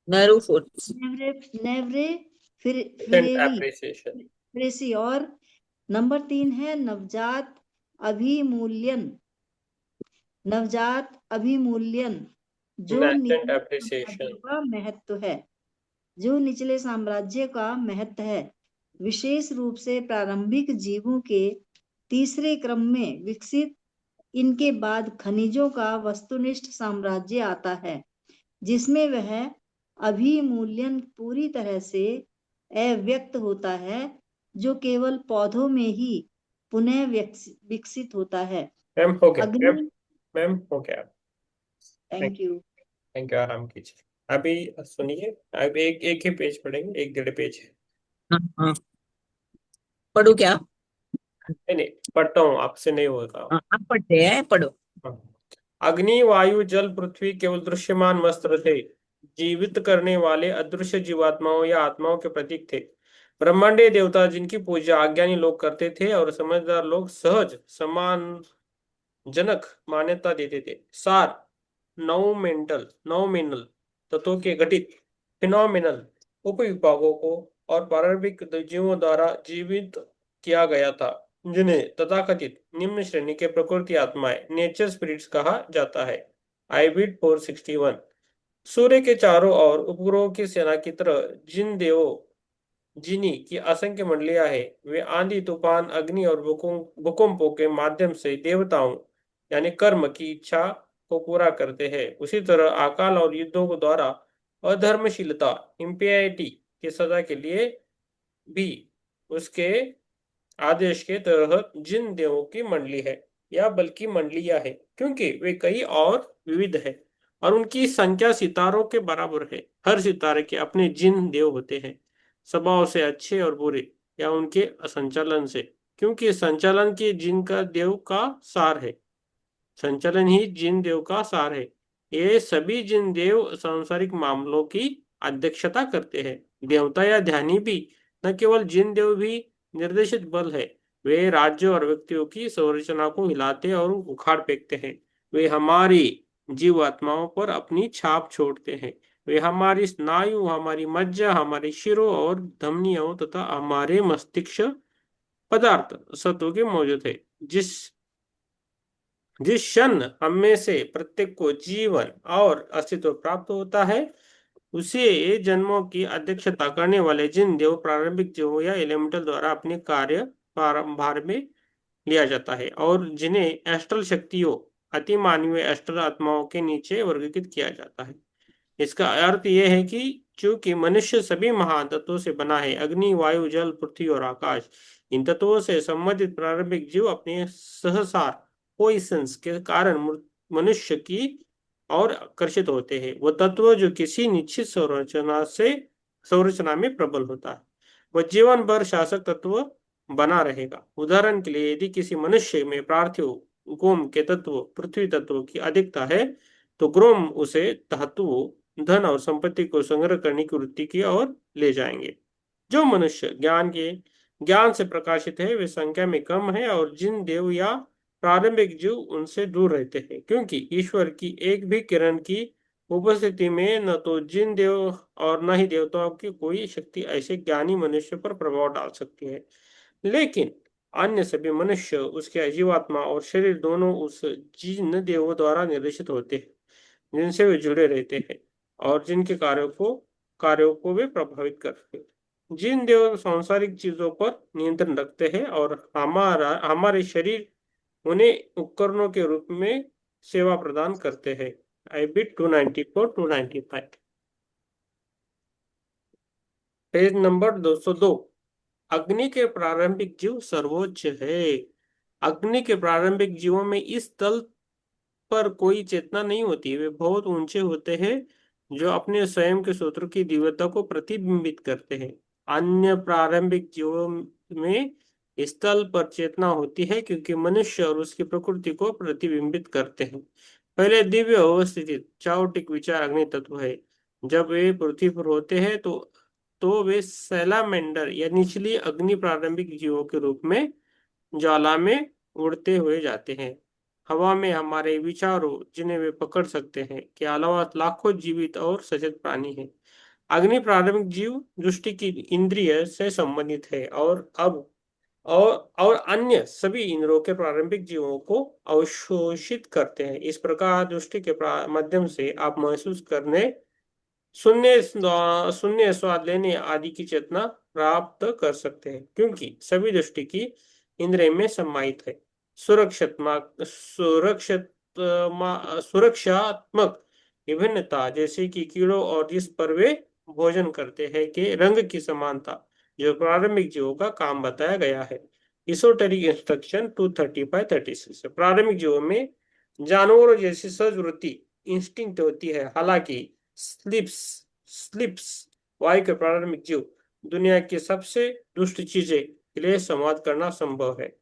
नरू फोर्स। नेवरे एप्रिसिएशन। फिरेसी और नंबर 3 है नवजात अभिमूल्यन जो Nascent निचले appreciation। साम्राज्य का महत्व है, जो निचले साम्राज्य का महत्व है। विशेष रूप से प्रारंभिक जीवों के तीसरे क्रम में विकसित, इनके बाद खनिजों का वस्तुनिष्ठ साम्राज्य आता है, जिसमें वह अभिमूल्यन पूरी तरह से अव्यक्त होता है, जो केवल पौधों में ही पुनः विकसित होता है। मैम हो गया, अग्नि। मैम हो गया। Thank you. थैंक यू, आराम कीजिए। अभी सुनिए, अब एक ही पेज पढ़ेंगे, 1 डेढ़ पेज है। हाँ, पढ़ो क्या? नहीं नहीं, पढ़ता हूँ, आपसे नहीं होगा। आप पढ़ते हैं, पढ़ो। हाँ। अग्नि, वायु, जल, पृथ्वी केवल दृश्यमान वस्त्र थे, जीवित करने वाले अदृश्य जीवात्माओं या आत्माओं के प्रतीक थे। ब्रह्मांडीय देवता जिनकी पूजा अज्ञानी लोग करते थे और समझदार लोग सहज समान जनक मान्यता देते थे। सार नौमेनल तत्वों के गठित फिनोमिनल उपविभागों को और प्रारंभिक जीवों द्वारा जीवित किया गया था, जिन्हें तथाकथित निम्न श्रेणी के प्रकृति आत्माएं नेचर स्पिरिट्स कहा जाता है। आईबीड 461। सूर्य के चारों ओर उपग्रहों की सेना की तरह जिनी की असंख्य मंडलियां हैं। वे आंधी, तूफान, अग्नि और भूकंपों के माध्यम से देवताओं यानी कर्म की इच्छा को पूरा करते हैं। उसी तरह अकाल और युद्धों के द्वारा अधर्मशीलता इम्पियरिटी की सजा के लिए भी उसके आदेश के तहत जिन देवों की मंडली है या बल्कि मंडलियां है, क्योंकि वे कई और विविध है और उनकी संख्या सितारों के बराबर है। हर सितारे के अपने जिन देव होते हैं, स्वभाव से अच्छे और बुरे या उनके संचालन से, क्योंकि संचालन की जिन का देव का सार है। संचालन ही जिन देव का सार है। ये सभी जिन देव सांसारिक मामलों की अध्यक्षता करते हैं। देवता या ध्यानी भी न केवल जिन देव भी निर्देशित बल है, वे राज्यों और व्यक्तियों की संरचना को हिलाते और उखाड़ फेंकते हैं। वे हमारी जीवात्माओं पर अपनी छाप छोड़ते हैं। वे हमारी स्नायु, हमारी मज्जा, हमारे शिरों और धमनियों तथा हमारे मस्तिष्क पदार्थ सत्व के मौजूद है। जिस क्षण हम में से प्रत्येक को जीवन और अस्तित्व प्राप्त होता है, उसे जन्मों की अध्यक्षता करने वाले जिन देव प्रारंभिक जीवों या एलिमेंटल द्वारा अपने कार्य भार में लिया जाता है और जिन्हें एस्ट्रल शक्तियों अतिमानवीय एस्ट्रल आत्माओं के नीचे वर्गीकृत किया जाता है। इसका अर्थ यह है कि चूंकि मनुष्य सभी महान तत्वों से बना है, अग्नि, वायु, जल, पृथ्वी और आकाश, इन तत्वों से संबंधित प्रारंभिक जीव अपने सहसार पोइसंस के कारण मनुष्य की और आकर्षित होते हैं। वह तत्व जो किसी निश्चित संरचना में प्रबल होता है, वह जीवन भर शासक तत्व बना रहेगा। उदाहरण के लिए, यदि किसी मनुष्य में पार्थिव गोम के तत्व पृथ्वी तत्व की अधिकता है, तो ग्रोम उसे धातुओं, धन और संपत्ति को संग्रह करने की वृत्ति की ओर ले जाएंगे। जो मनुष्य ज्ञान से प्रकाशित है, वे संख्या में कम है और जिन देव या प्रारंभिक जीव उनसे दूर रहते हैं, क्योंकि ईश्वर की एक भी किरण की उपस्थिति में न तो जिन देव और न ही देवताओं की कोई शक्ति ऐसे ज्ञानी मनुष्य पर प्रभाव डाल सकती है। लेकिन अन्य सभी मनुष्य, उसके जीवात्मा और शरीर दोनों उस जिन देवों द्वारा निर्देशित होते हैं जिनसे वे जुड़े रहते हैं और जिनके कार्यों को वे प्रभावित करते हैं। जिन देव सांसारिक चीजों पर नियंत्रण रखते हैं और हमारे शरीर उन्हें उपकरणों के रूप में सेवा प्रदान करते हैं। आईबीड 294-295। Page number 202। अग्नि के प्रारंभिक जीव सर्वोच्च है। अग्नि के प्रारंभिक जीवों में इस तल पर कोई चेतना नहीं होती, वे बहुत ऊंचे होते हैं, जो अपने स्वयं के सूत्र की दिव्यता को प्रतिबिंबित करते हैं। अन्य प्रारंभिक जीवों में स्थल पर चेतना होती है, क्योंकि मनुष्य और उसकी प्रकृति को प्रतिबिंबित करते हैं। पहले दिव्य अवस्थित चाउटिक विचार अग्नि तत्व है। जब वे पृथ्वी पर होते हैं तो वे सैलामेंडर या निचली अग्नि प्रारंभिक जीवों के रूप में ज्वाला में उड़ते हुए जाते हैं। हवा में हमारे विचारों, जिन्हें वे पकड़ सकते हैं, के अलावा लाखों जीवित और सचेत प्राणी हैं। अग्नि प्रारंभिक जीव दृष्टि की इंद्रिय से संबंधित है और अन्य सभी इंद्रियों के प्रारंभिक जीवों को अवशोषित करते हैं। इस प्रकार दृष्टि के माध्यम से आप महसूस करने, सुनने, स्वाद लेने आदि की चेतना प्राप्त कर सकते हैं, क्योंकि सभी दृष्टि की इंद्रिय में समाहित है। सुरक्षात्मक विभिन्नता, जैसे कि कीड़ों और जिस पर वे भोजन करते हैं, के रंग की समानता, जो प्रारंभिक जीवों का काम बताया गया है। इsoteric इंस्ट्रक्शन 235-36। प्रारंभिक जीवों में जानवरों जैसी सहज वृत्ति, इंस्टिंक्ट होती है। हालांकि स्लिप्स स्लिप्स वायु के प्रारंभिक जीव दुनिया की सबसे दुष्ट चीजें के लिए संवाद करना संभव है,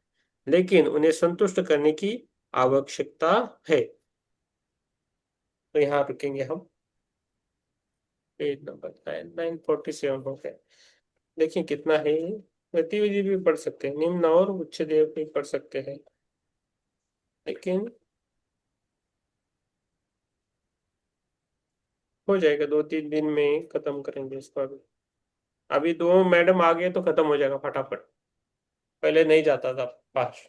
लेकिन उन्हें संतुष्ट करने की आवश्यकता है। तो यहाँ रुकेंगे हम। पेज नंबर 947 हो गया। देखिए कितना है। गतिविधि भी पढ़ सकते हैं, निम्न और उच्च देव भी पढ़ सकते हैं, लेकिन हो जाएगा, 2-3 दिन में खत्म करेंगे इसको। अभी 2 मैडम आ गए तो खत्म हो जाएगा फटाफट, पहले नहीं जाता था पास।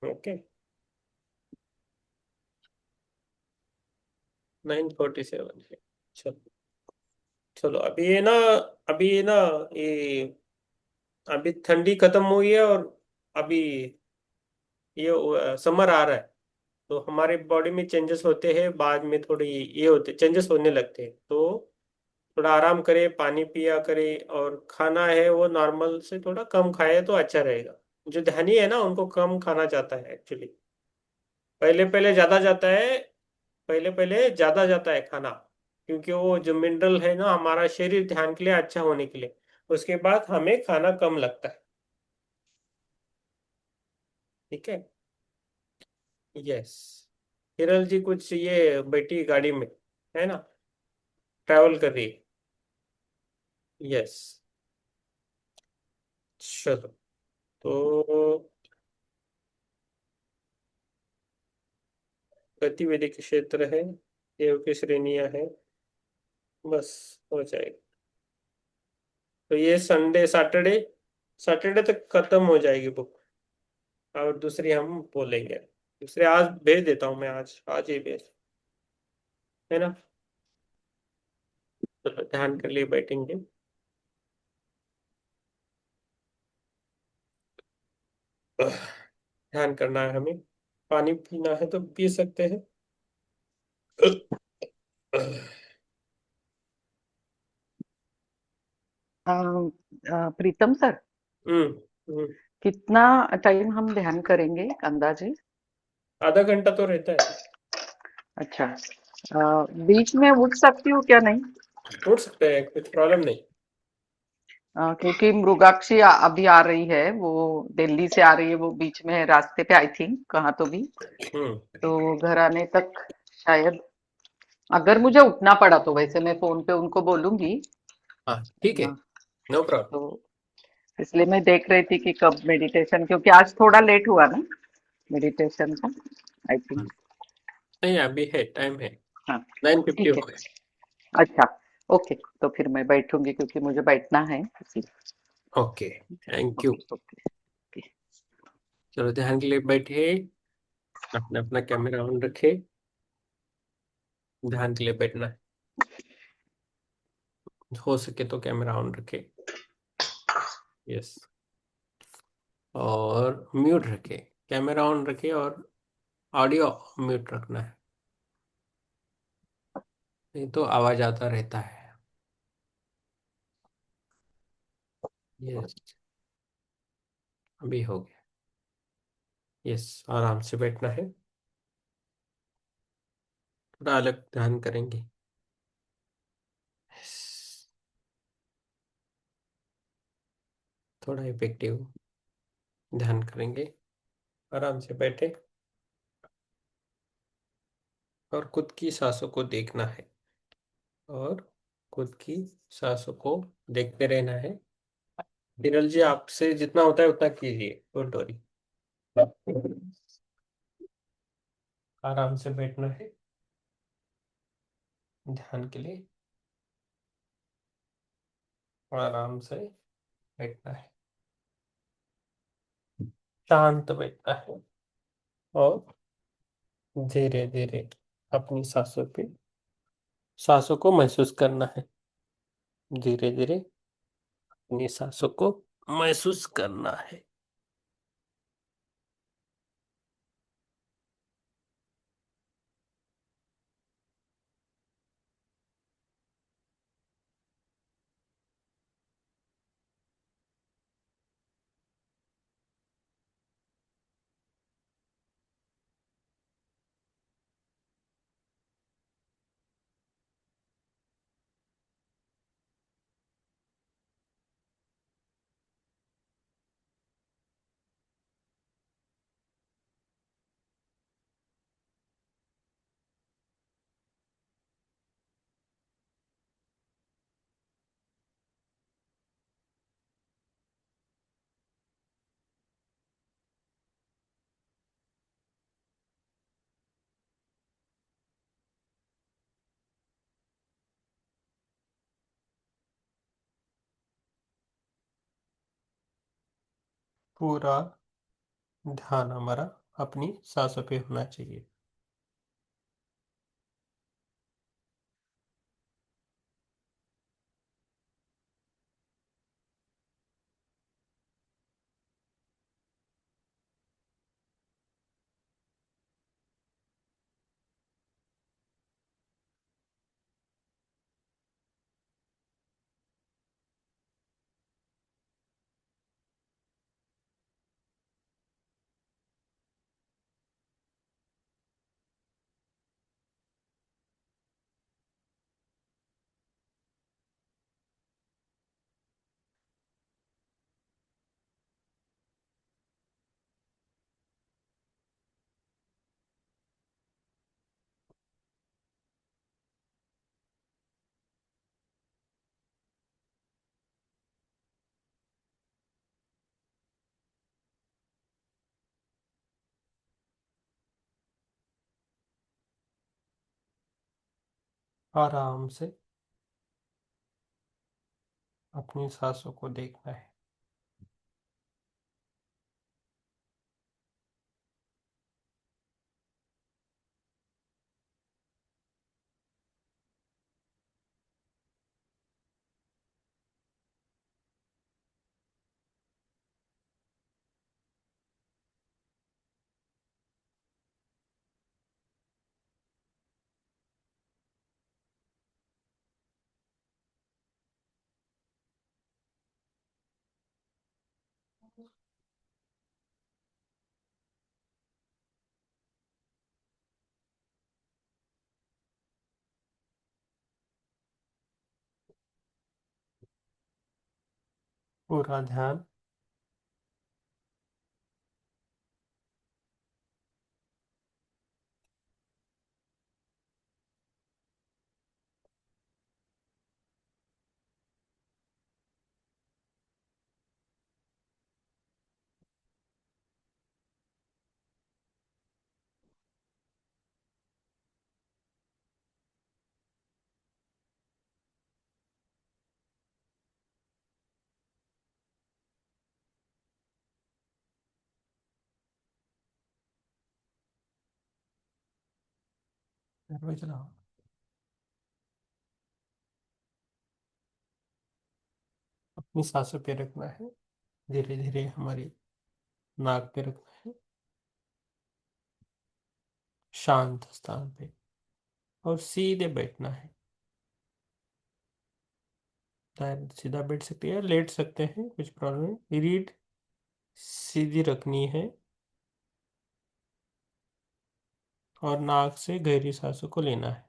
ओके, 947 है। चलो चलो, ये अभी ठंडी खत्म हुई है, और अभी ये समर आ रहा है, तो हमारे बॉडी में चेंजेस होते हैं, बाद में थोड़ी ये होते चेंजेस होने लगते हैं। तो थोड़ा आराम करे, पानी पिया करे, और खाना है वो नॉर्मल से थोड़ा कम खाए तो अच्छा रहेगा। जो ध्यानी है ना, उनको कम खाना चाहता है एक्चुअली। पहले पहले ज्यादा जाता है, पहले पहले ज्यादा जाता है खाना, क्योंकि वो जो मिनरल है ना, हमारा शरीर ध्यान के लिए अच्छा होने के लिए, उसके बाद हमें खाना कम लगता है। ठीक है। यस। हिरल जी कुछ ये बैठी गाड़ी में है ना, ट्रैवल कर रही है। यस। चलो, तो गतिविधि के क्षेत्र है, देव की श्रेणियां है, बस हो जाएगा। तो ये संडे सैटरडे सैटरडे तक खत्म हो जाएगी बुक, और दूसरी हम बोलेंगे। दूसरे आज भेज देता हूँ मैं, आज ही भेज, है ना। तो ध्यान कर लिए बैठेंगे। ध्यान करना है हमें, पानी पीना है तो पी सकते हैं। प्रीतम सर, हम्म। हम्म। कितना टाइम हम ध्यान करेंगे अंदाजे? आधा घंटा तो रहता है। अच्छा, बीच में उठ सकती हूँ क्या? नहीं? उठ सकते हैं, कुछ प्रॉब्लम नहीं। क्योंकि मृगाक्षी अभी आ रही है, वो दिल्ली से आ रही है, वो बीच में है रास्ते पे, आई थिंक कहाँ तो भी। हम्म। तो घर आने तक शायद, अगर मुझे उठना पड़ा तो वैसे मैं फोन पे उनको बोलूंगी। हाँ ठीक है, हाँ, नो प्रॉब्लम। तो इसलिए मैं देख रही थी कि कब मेडिटेशन, क्योंकि आज थोड़ा लेट हुआ ना मेडिटेशन का, आई थिंक। नहीं, अभी है, टाइम है, हाँ, 9:50 ठीक है। हो गए। अच्छा, ओके, तो फिर मैं बैठूंगी क्योंकि मुझे बैठना है इसलिए। Okay, thank you. Okay okay okay. चलो, ध्यान के लिए बैठे, अपना अपना कैमरा ऑन रखे, ध्यान के लिए बैठना है। हो सके तो कैमरा ऑन रखे। यस। और म्यूट रखे, कैमरा ऑन रखे, और ऑडियो म्यूट रखना है, नहीं तो आवाज आता रहता है। यस, अभी हो गया। यस, आराम से बैठना है, थोड़ा अलग ध्यान करेंगे। यस, थोड़ा इफेक्टिव ध्यान करेंगे। आराम से बैठे और खुद की सांसों को देखना है, और खुद की सांसों को देखते रहना है। विरल जी, आपसे जितना होता है उतना कीजिए, डोंट वरी। आराम से बैठना है ध्यान के लिए, आराम से बैठना है, शांत बैठना है, और धीरे धीरे अपनी सांसों को महसूस करना है। धीरे धीरे अपनी सांसों को महसूस करना है। पूरा ध्यान हमारा अपनी सांसों पे होना चाहिए। आराम से अपनी सांसों को देखना है। पूरा ध्यान रोज रहो। अपनी सांसों पे रखना है, धीरे धीरे हमारी नाक पे रखना है, शांत स्थान पे, और सीधे बैठना है। सीधा बैठ सकते हैं, लेट सकते हैं, कुछ प्रॉब्लम नहीं। रीढ़ सीधी रखनी है और नाक से गहरी सांसों को लेना है।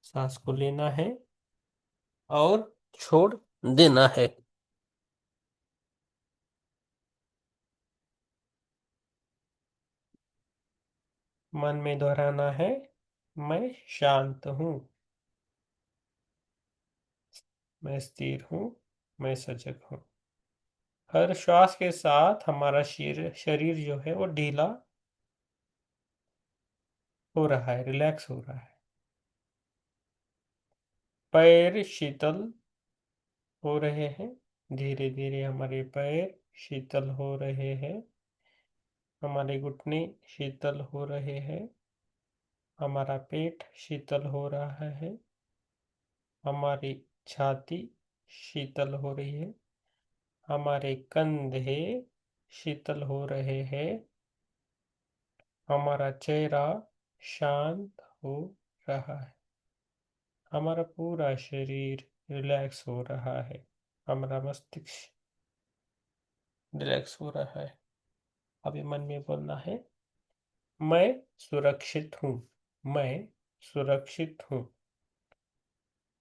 सांस को लेना है और छोड़ देना है। मन में दोहराना है, मैं शांत हूँ, मैं स्थिर हूँ, मैं सजग हूँ। हर श्वास के साथ हमारा शरीर जो है वो ढीला हो रहा है, रिलैक्स हो रहा है। पैर शीतल हो रहे हैं, धीरे धीरे हमारे पैर शीतल हो रहे हैं, हमारे घुटने शीतल हो रहे हैं, हमारा पेट शीतल हो रहा है, हमारी छाती शीतल हो रही है, हमारे कंधे शीतल हो रहे हैं, हमारा चेहरा शांत हो रहा है, हमारा पूरा शरीर रिलैक्स हो रहा है, हमारा मस्तिष्क रिलैक्स हो रहा है। अभी मन में बोलना है, मैं सुरक्षित हूँ, मैं सुरक्षित हूँ,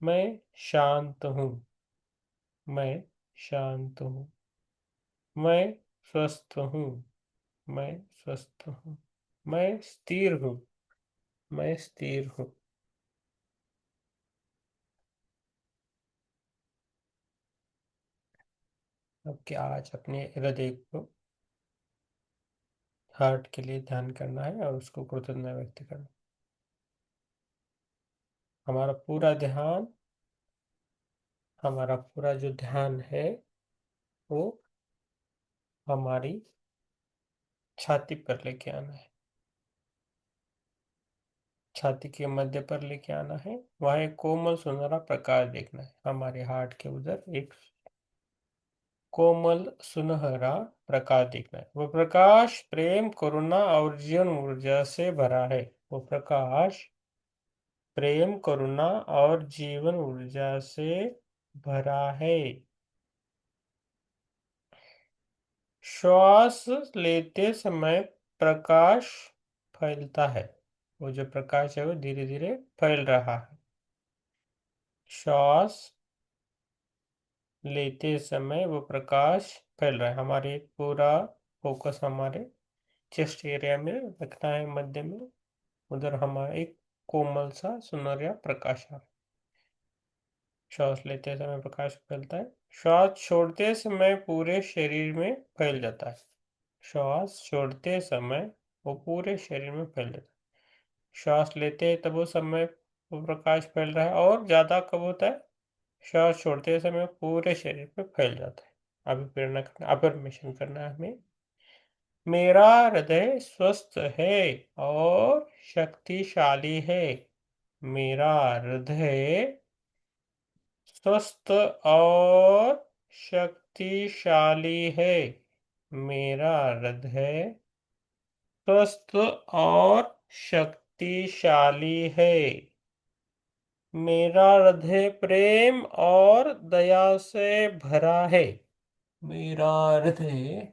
मैं शांत हूँ, मैं शांत हूँ, मैं स्वस्थ हूँ, मैं स्वस्थ हूँ, मैं स्थिर हूँ, मैं स्थिर हूँ। अब क्या आज अपने हृदय को, हार्ट के लिए ध्यान करना है और उसको कृतज्ञता व्यक्त करना। हमारा पूरा जो ध्यान है वो हमारी छाती पर लेके आना है, छाती के मध्य पर लेके आना है। वहां एक कोमल सुनहरा प्रकाश देखना है। हमारे हार्ट के उधर एक कोमल सुनहरा प्रकाश देखना है। वो प्रकाश प्रेम, करुणा और जीवन ऊर्जा से भरा है। वो प्रकाश प्रेम, करुणा और जीवन ऊर्जा से भरा है। श्वास लेते समय प्रकाश फैलता है। वो जो प्रकाश है वो धीरे धीरे फैल रहा है। श्वास लेते समय वो प्रकाश फैल रहा है। हमारे पूरा फोकस हमारे चेस्ट एरिया में रखना है, मध्य में। उधर हमारा एक कोमल सा सुनहरा प्रकाश है। श्वास लेते समय प्रकाश फैलता है, श्वास छोड़ते समय पूरे शरीर में फैल जाता है। श्वास छोड़ते समय वो पूरे शरीर में फैल जाता है। श्वास लेते हैं तब वो समय वो प्रकाश फैल रहा है, और ज्यादा कब होता है? श्वास छोड़ते समय पूरे शरीर पे फैल जाता है। अभी प्रेरणा करना, अफर्मेशन करना है हमें। मेरा हृदय स्वस्थ है और शक्तिशाली है। मेरा हृदय स्वस्थ और शक्तिशाली है। मेरा हृदय स्वस्थ और शक्तिशाली है। मेरा हृदय प्रेम और दया से भरा है। मेरा हृदय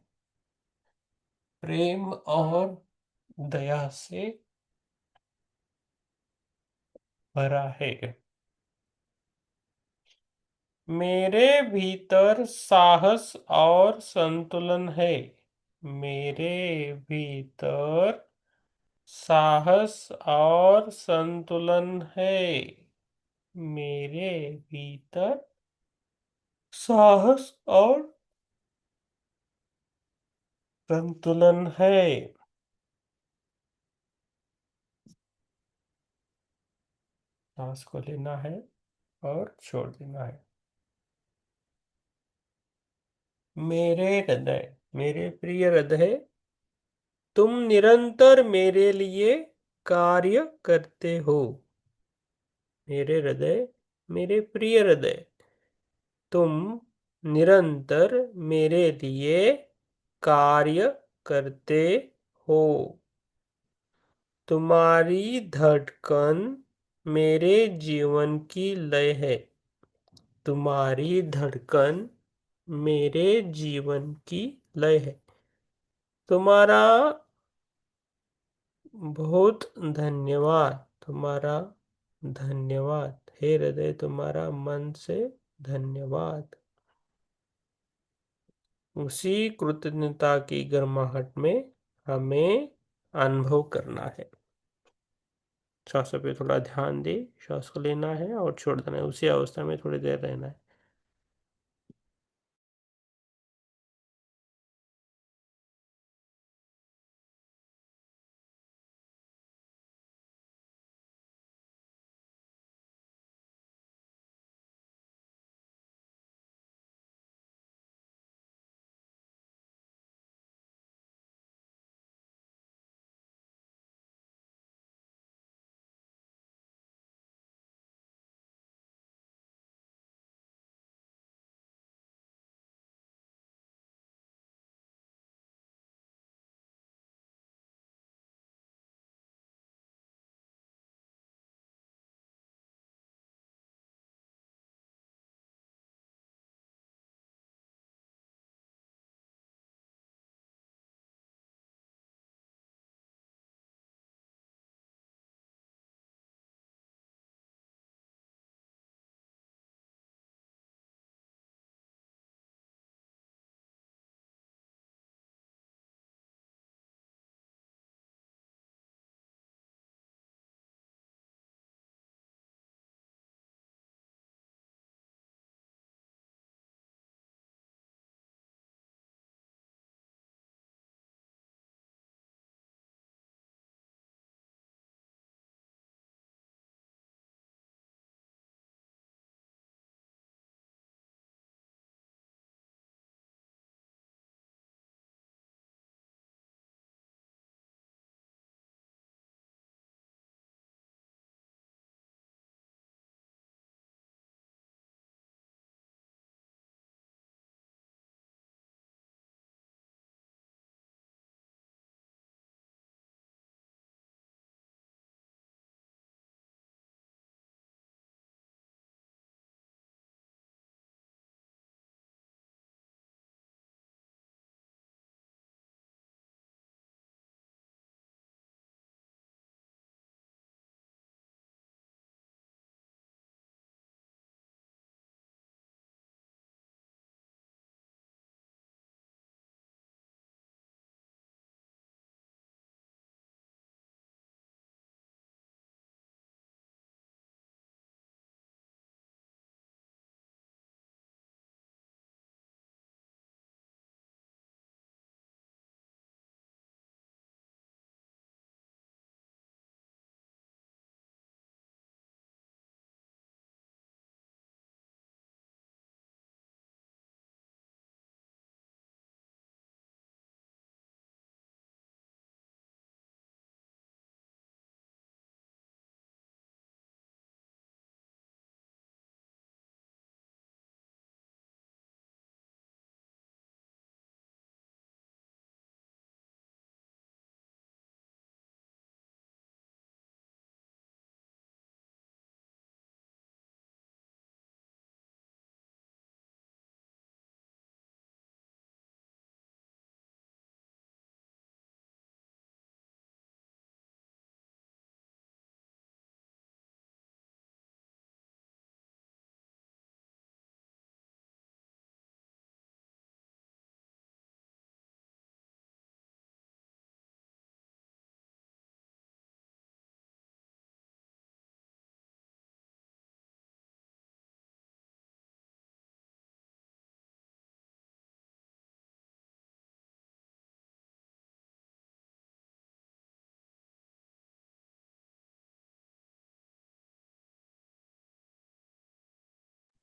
प्रेम और दया से भरा है। मेरे भीतर साहस और संतुलन है। मेरे भीतर साहस और संतुलन है। मेरे भीतर साहस और संतुलन है। सांस को लेना है और छोड़ देना है। मेरे हृदय, मेरे प्रिय हृदय, तुम निरंतर मेरे लिए कार्य करते हो। मेरे हृदय, मेरे प्रिय हृदय, तुम निरंतर मेरे लिए कार्य करते हो। तुम्हारी धड़कन मेरे जीवन की लय है। तुम्हारी धड़कन मेरे जीवन की लय है। तुम्हारा बहुत धन्यवाद। तुम्हारा धन्यवाद हे हृदय, तुम्हारा मन से धन्यवाद। उसी कृतज्ञता की गर्माहट में हमें अनुभव करना है। श्वासों पे थोड़ा ध्यान दे, श्वास को लेना है और छोड़ देना है, उसी अवस्था में थोड़ी देर रहना है।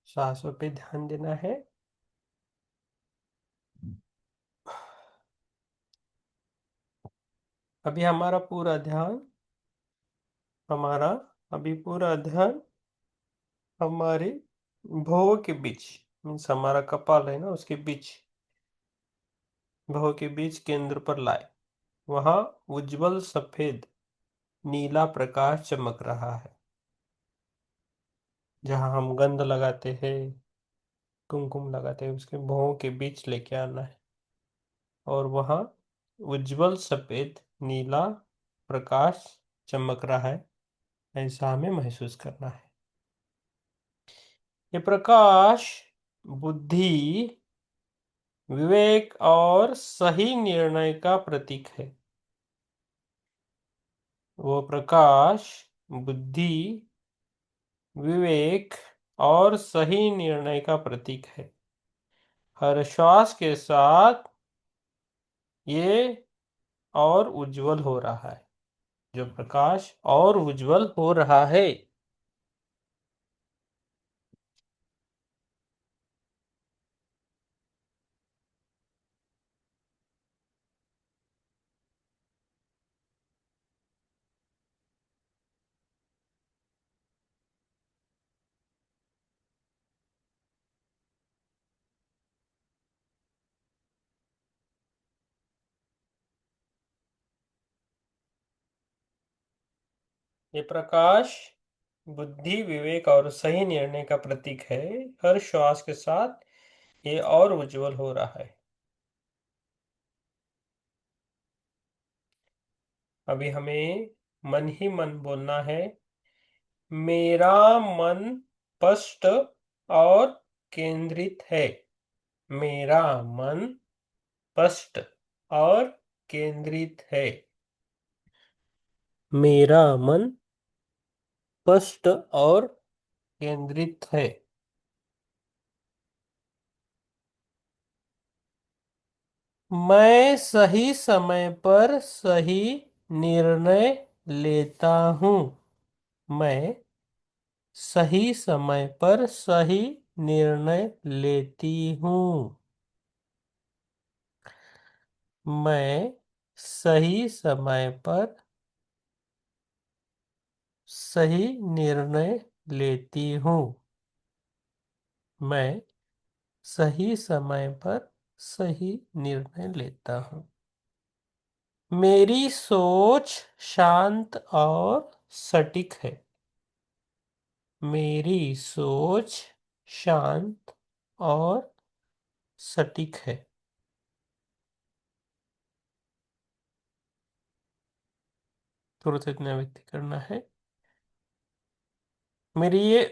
सांसों पे ध्यान देना है। अभी हमारा अभी पूरा ध्यान हमारे भौं के बीच, मीन्स हमारा कपाल है ना, उसके बीच, भौं के बीच केंद्र पर लाए। वहां उज्जवल सफेद नीला प्रकाश चमक रहा है। जहां हम गंध लगाते हैं, कुमकुम लगाते हैं उसके भौं के बीच लेके आना है और वहां उज्जवल सफेद नीला प्रकाश चमक रहा है, ऐसा हमें महसूस करना है। ये प्रकाश बुद्धि, विवेक और सही निर्णय का प्रतीक है। वो प्रकाश बुद्धि, विवेक और सही निर्णय का प्रतीक है। हर श्वास के साथ ये और उज्जवल हो रहा है, जो प्रकाश और उज्जवल हो रहा है। ये प्रकाश बुद्धि, विवेक और सही निर्णय का प्रतीक है। हर श्वास के साथ ये और उज्जवल हो रहा है। अभी हमें मन ही मन बोलना है। मेरा मन स्पष्ट और केंद्रित है। मेरा मन स्पष्ट और केंद्रित है। मेरा मन स्पष्ट और केंद्रित है। मैं सही समय पर सही निर्णय लेता हूँ। मैं सही समय पर सही निर्णय लेती हूँ। मैं सही समय पर सही निर्णय लेती हूँ। मैं सही समय पर सही निर्णय लेता हूँ। मेरी सोच शांत और सटीक है। मेरी सोच शांत और सटीक है। तुरंत इतना व्यक्त करना है। मेरी ये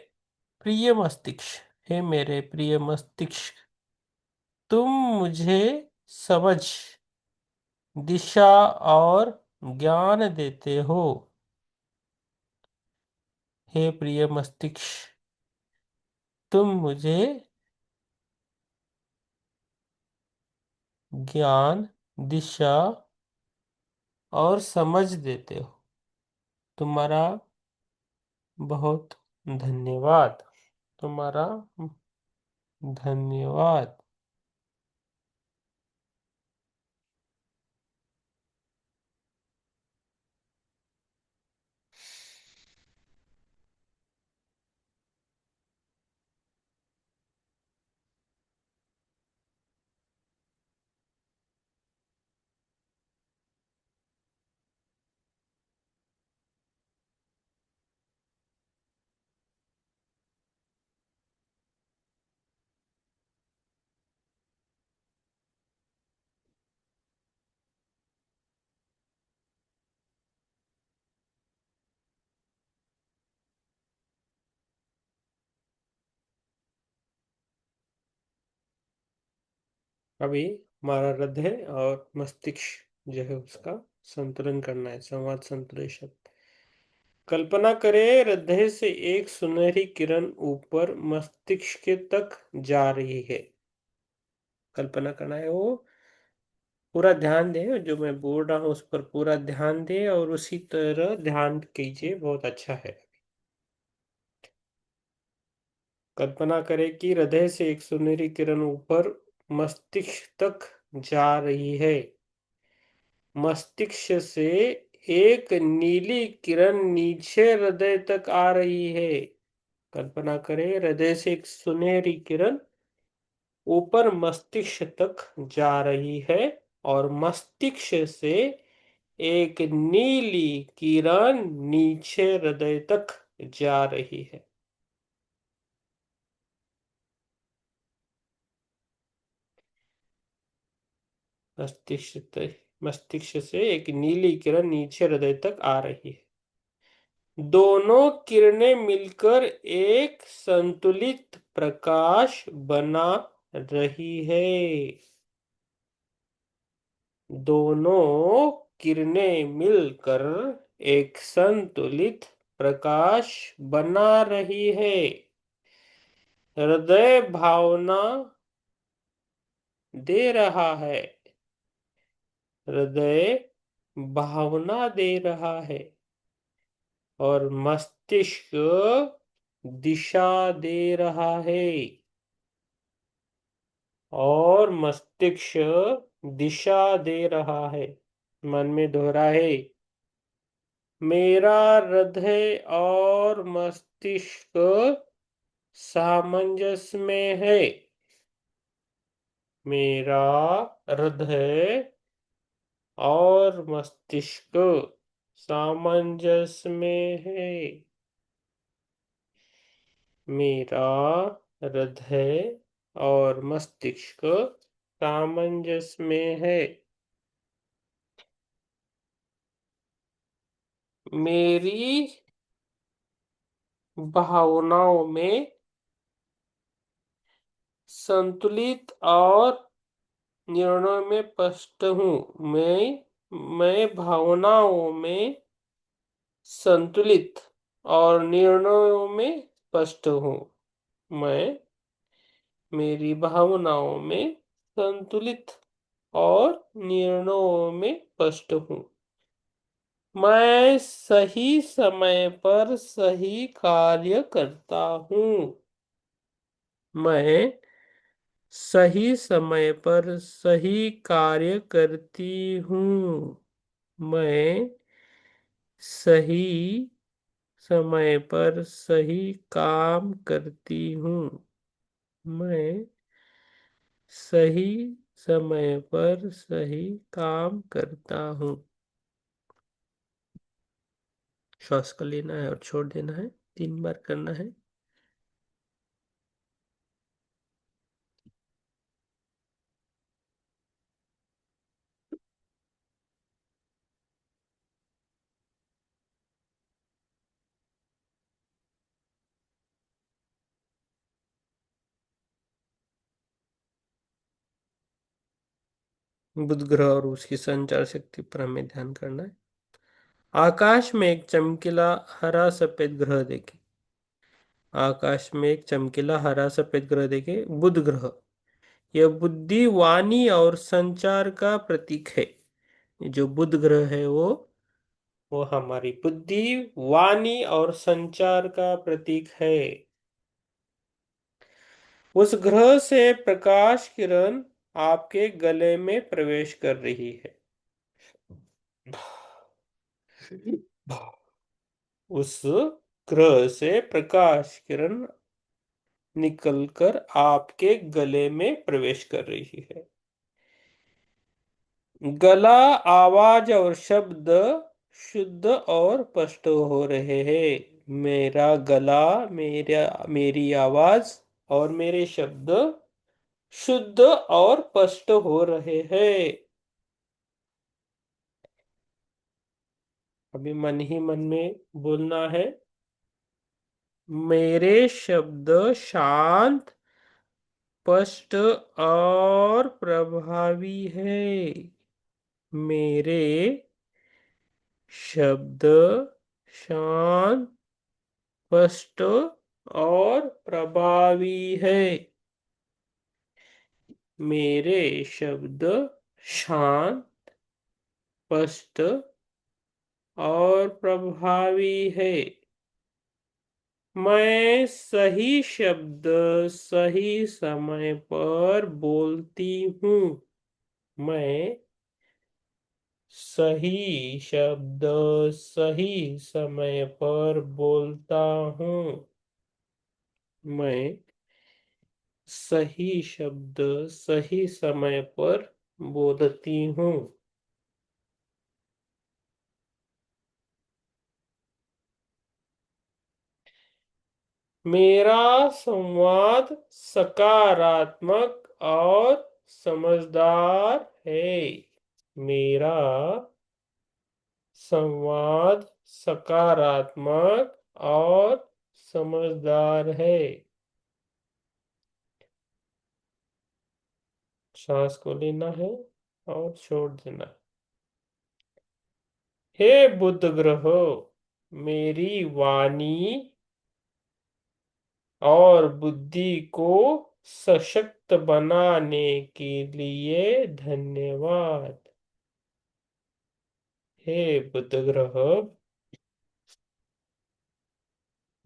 प्रिय मस्तिष्क है, मेरे प्रिय मस्तिष्क, तुम मुझे समझ, दिशा और ज्ञान देते हो। हे प्रिय मस्तिष्क, तुम मुझे ज्ञान, दिशा और समझ देते हो। तुम्हारा बहुत धन्यवाद। तुम्हारा धन्यवाद। अभी हमारा हृदय और मस्तिष्क जो है उसका संतुलन करना है, संवाद संतुलन। कल्पना करें हृदय से एक सुनहरी किरण ऊपर मस्तिष्क तक जा रही है। कल्पना करना है, वो पूरा ध्यान दें, जो मैं बोल रहा हूँ उस पर पूरा ध्यान दें और उसी तरह ध्यान कीजिए, बहुत अच्छा है। कल्पना करें कि हृदय से एक सुनहरी किरण ऊपर मस्तिष्क तक जा रही है। मस्तिष्क से एक नीली किरण नीचे हृदय तक आ रही है। कल्पना करें हृदय से एक सुनहरी किरण ऊपर मस्तिष्क तक जा रही है और मस्तिष्क से एक नीली किरण नीचे हृदय तक जा रही है। मस्तिष्क से एक नीली किरण नीचे हृदय तक आ रही है। दोनों किरणें मिलकर एक संतुलित प्रकाश बना रही है। दोनों किरणें मिलकर एक संतुलित प्रकाश बना रही है। हृदय भावना दे रहा है। हृदय भावना दे रहा है और मस्तिष्क दिशा दे रहा है। और मस्तिष्क दिशा दे रहा है। मन में दोहराए, मेरा हृदय और मस्तिष्क सामंजस्य में है। मेरा हृदय और मस्तिष्क सामंजस्य में है। मेरा हृदय और मस्तिष्क सामंजस्य में है। मेरी भावनाओं में संतुलित और निर्णय में स्पष्ट हूँ। मैं भावनाओं में संतुलित और निर्णयों में स्पष्ट हूँ। मैं मेरी भावनाओं में संतुलित और निर्णयों में स्पष्ट हूँ। मैं सही समय पर सही कार्य करता हूँ। मैं सही समय पर सही कार्य करती हूँ। मैं सही समय पर सही काम करती हूँ। मैं सही समय पर सही काम करता हूँ। श्वास को लेना है और छोड़ देना है। 3 बार करना है। बुध ग्रह और उसकी संचार शक्ति पर हमें ध्यान करना है। आकाश में एक चमकीला हरा सफेद ग्रह देखे। आकाश में एक चमकीला हरा सफेद ग्रह देखे, बुध ग्रह। यह बुद्धि, वाणी और संचार का प्रतीक है। जो बुध ग्रह है वो हमारी बुद्धि, वाणी और संचार का प्रतीक है। उस ग्रह से प्रकाश किरण आपके गले में प्रवेश कर रही है। उस ग्रह से प्रकाश किरण निकलकर आपके गले में प्रवेश कर रही है। गला, आवाज और शब्द शुद्ध और स्पष्ट हो रहे हैं। मेरा गला, मेरी आवाज और मेरे शब्द शुद्ध और स्पष्ट हो रहे हैं। अभी मन ही मन में बोलना है। मेरे शब्द शांत, स्पष्ट और प्रभावी है। मेरे शब्द शांत, स्पष्ट और प्रभावी है। मेरे शब्द शांत, स्पष्ट और प्रभावी है। मैं सही शब्द सही समय पर बोलती हूँ। मैं सही शब्द सही समय पर बोलता हूँ। मैं सही शब्द सही समय पर बोलती हूँ। मेरा संवाद सकारात्मक और समझदार है। मेरा संवाद सकारात्मक और समझदार है। सांस को लेना है और छोड़ देना है। हे बुध ग्रह, मेरी वाणी और बुद्धि को सशक्त बनाने के लिए धन्यवाद। हे बुध ग्रह,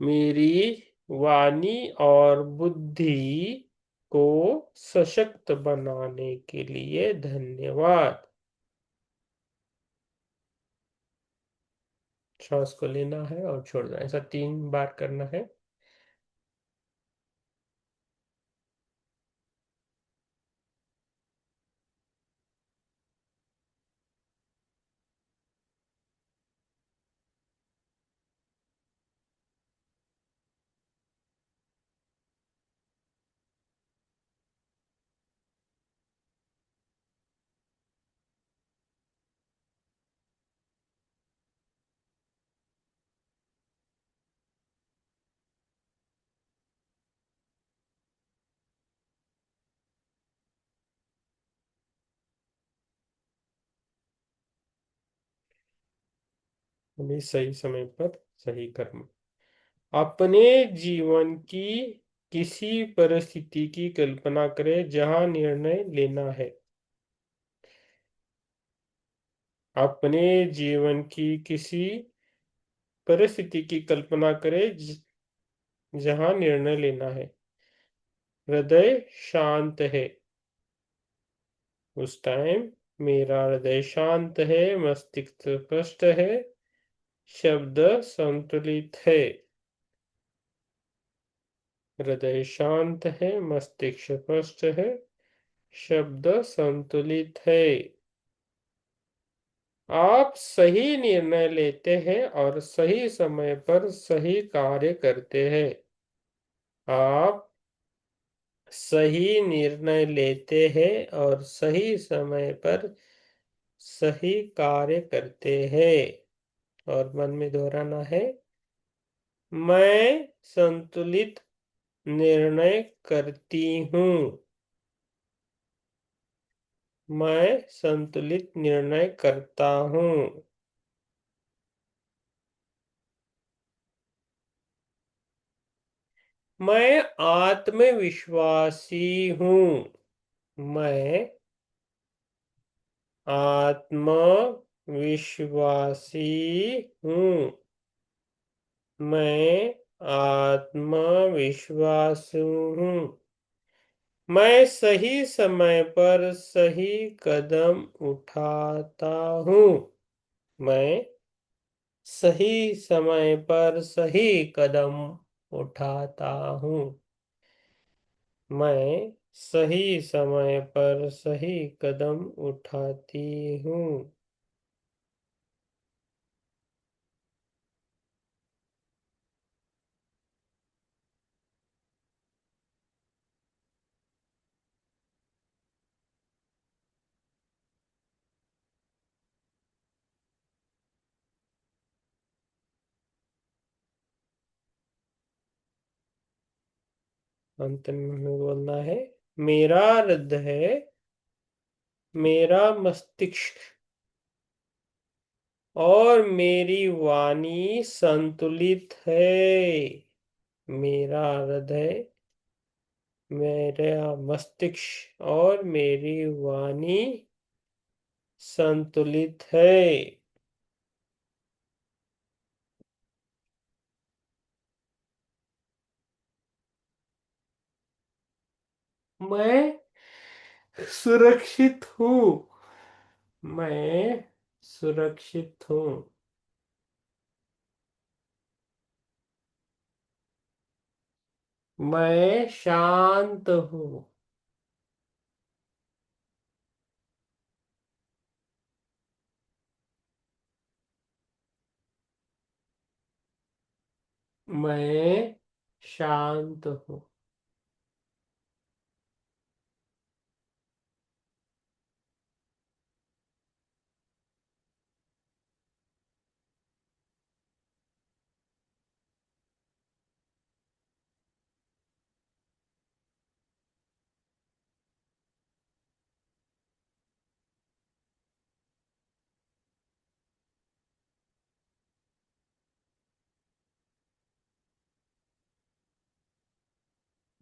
मेरी वाणी और बुद्धि को सशक्त बनाने के लिए धन्यवाद। श्वास को लेना है और छोड़ना है। ऐसा 3 बार करना है। अभी सही समय पर सही कर्म। अपने जीवन की किसी परिस्थिति की कल्पना करें जहां निर्णय लेना है। अपने जीवन की किसी परिस्थिति की कल्पना करें जहां निर्णय लेना है। हृदय शांत है। उस टाइम मेरा हृदय शांत है, मस्तिष्क स्पष्ट है, शब्द संतुलित है। हृदय शांत है, मस्तिष्क स्पष्ट है, शब्द संतुलित है। आप सही निर्णय लेते हैं और सही समय पर सही कार्य करते हैं। आप सही निर्णय लेते हैं और सही समय पर सही कार्य करते हैं। और मन में दोहराना है, मैं संतुलित निर्णय करती हूँ। मैं संतुलित निर्णय करता हूँ। मैं आत्मविश्वासी हूँ। मैं आत्मविश्वासी हूँ। मैं आत्मविश्वासी हूँ। मैं सही समय पर सही कदम उठाता हूँ। मैं सही समय पर सही कदम उठाता हूँ। मैं सही समय पर सही कदम उठाती हूँ। अंत में हमें बोलना है, मेरा हृदय, मेरा मस्तिष्क और मेरी वाणी संतुलित है। मेरा हृदय, मेरा मस्तिष्क और मेरी वाणी संतुलित है। मैं सुरक्षित हूँ। मैं सुरक्षित हूँ। मैं शांत हूँ। मैं शांत हूँ।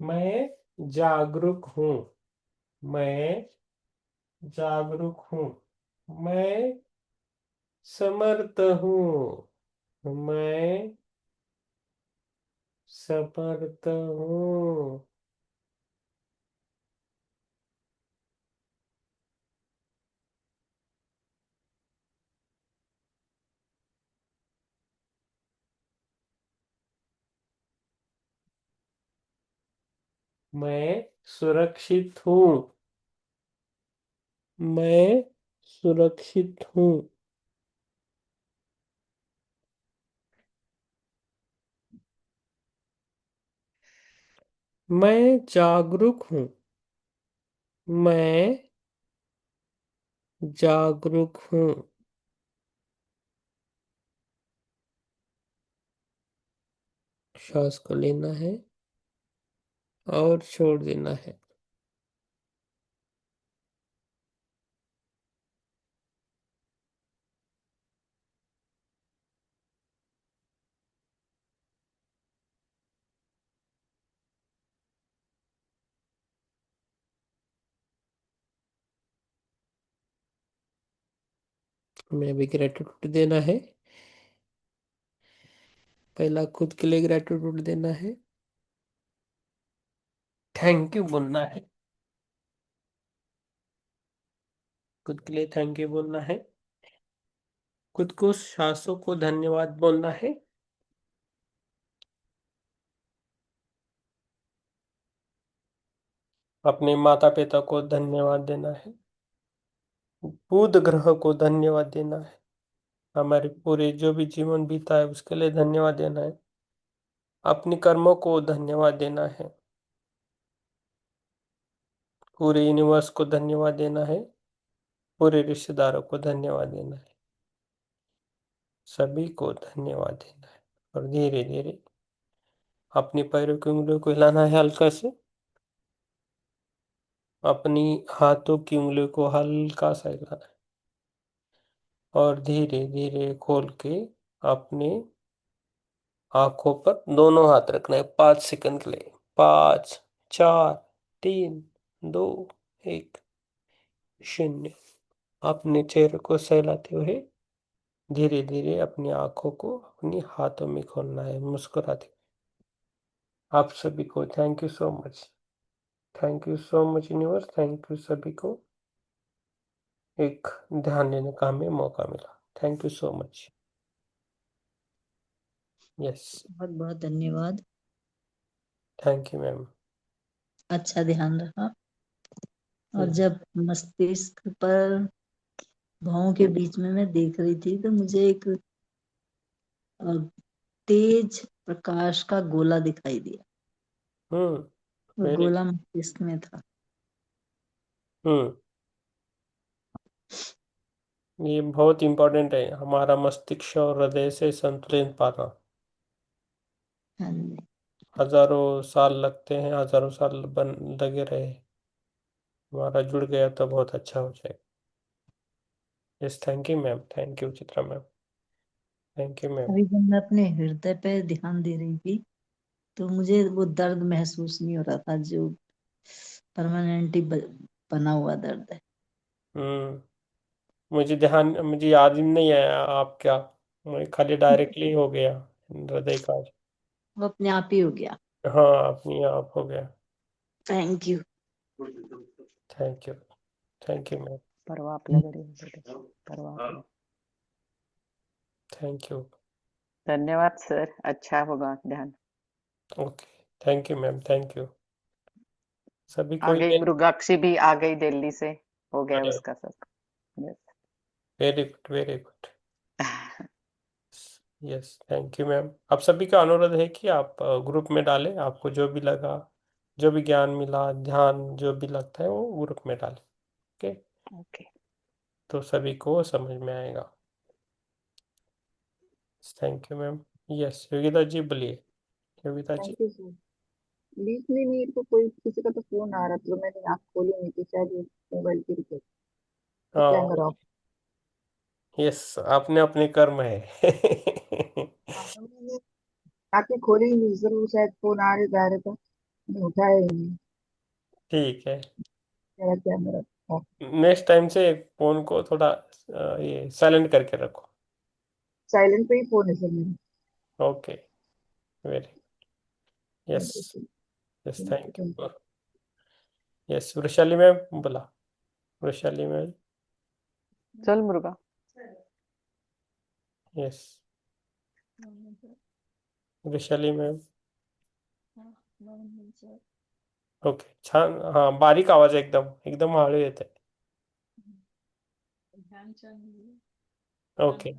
मैं जागरूक हूँ। मैं जागरूक हूँ। मैं समर्थ हूँ। मैं समर्थ हूँ। मैं सुरक्षित हूँ। मैं सुरक्षित हूँ। मैं जागरूक हूँ। मैं जागरूक हूँ। श्वास को लेना है और छोड़ देना है। मैं भी ग्रेटिट्यूड देना है। पहला खुद के लिए ग्रेटिट्यूड देना है। थैंक यू बोलना है। खुद के लिए थैंक यू बोलना है। खुद को सांसों को धन्यवाद बोलना है। अपने माता पिता को धन्यवाद देना है। बुध ग्रह को धन्यवाद देना है। हमारे पूरे जो भी जीवन बीता है उसके लिए धन्यवाद देना है। अपने कर्मों को धन्यवाद देना है। पूरे यूनिवर्स को धन्यवाद देना है। पूरे रिश्तेदारों को धन्यवाद देना है। सभी को धन्यवाद देना है। और धीरे धीरे अपनी पैरों की उंगलियों को हिलाना है हल्का से। अपनी हाथों की उंगलियों को हल्का सा हिलाना है और धीरे धीरे खोल के अपने आंखों पर दोनों हाथ रखना है 5 सेकंड के लिए। 5, 4, 3, 2, 1, 0। अपने चेहरे को सहलाते हुए धीरे धीरे अपनी आंखों को अपनी हाथों में खोलना है मुस्कुराते हुए। आप सभी को thank you so much. Thank you so much universe. Thank you सभी को एक ध्यान देने का हमें मौका मिला। Thank you so much. Yes. बहुत बहुत धन्यवाद। Thank you ma'am. अच्छा ध्यान रहा। और जब मस्तिष्क पर भौं के बीच में मैं देख रही थी तो मुझे एक तेज प्रकाश का गोला दिखाई दिया। वो वेरी गोला मस्तिष्क में था। ये बहुत इंपॉर्टेंट है हमारा मस्तिष्क और हृदय से संतुलन पाना। हाँ जी। हजारों साल लगते हैं। हजारों साल बन लगे रहे हमारा जुड़ गया तो बहुत अच्छा हो जाए। Yes thank you ma'am. Thank you Chitra ma'am. Thank you ma'am. अभी जब मैं अपने हृदय पे ध्यान दे रही थी तो मुझे वो दर्द महसूस नहीं हो रहा था जो परमानेंटली बना हुआ दर्द है। मुझे याद ही नहीं आया आप क्या। मैं खाली डायरेक्टली हो गया हृदय का। वो अपने आप ही हो गया। हाँ अपनी आप हो गया। Thank you. Thank you. Thank you ma'am. परवा आपल्या घरी परवा आपल्या थैंक यू। धन्यवाद सर अच्छा होगा ध्यान okay thank you ma'am. Thank you सभी आ को गई ये। मृगाक्षी भी आ गई दिल्ली से हो गया उसका सब Yes. Very good very good. Yes thank you ma'am. आप सभी का अनुरोध है कि आप ग्रुप में डालें। आपको जो भी लगा जो भी ज्ञान मिला ध्यान जो भी लगता है वो ग्रुप में डालें। ओके ओके तो सभी को समझ में आएगा। Thank you ma'am. Yes Yogita ji बोलिए। Yogita ji. Thank you sir. बीच में मेरे को कोई किसी का तो फोन आ रहा था तो मैंने आँख खोली नहीं थी शायद वो मोबाइल गिर गया तो क्या हाँ करा। यस आपने अपने कर्म है। हाँ, तो मैंने आँखें खोली ही नहीं सर वो शायद फोन आ रहे जा रहे था उठाया ही नहीं। ठीक है, मेरा कैमरा ऑफ। नेक्स्ट टाइम से फोन को थोड़ा ये साइलेंट करके रखो। साइलेंट पे ही फोन है सर मेरा। Okay, very, yes, yes, thank you. Yes, Vrushali ma'am बोला, वृशाली मैम, चल Muruga. Yes, Vrushali ma'am, okay, छान, हाँ, बारीक आवाज आहे, एकदम एकदम हळू येते. ओके,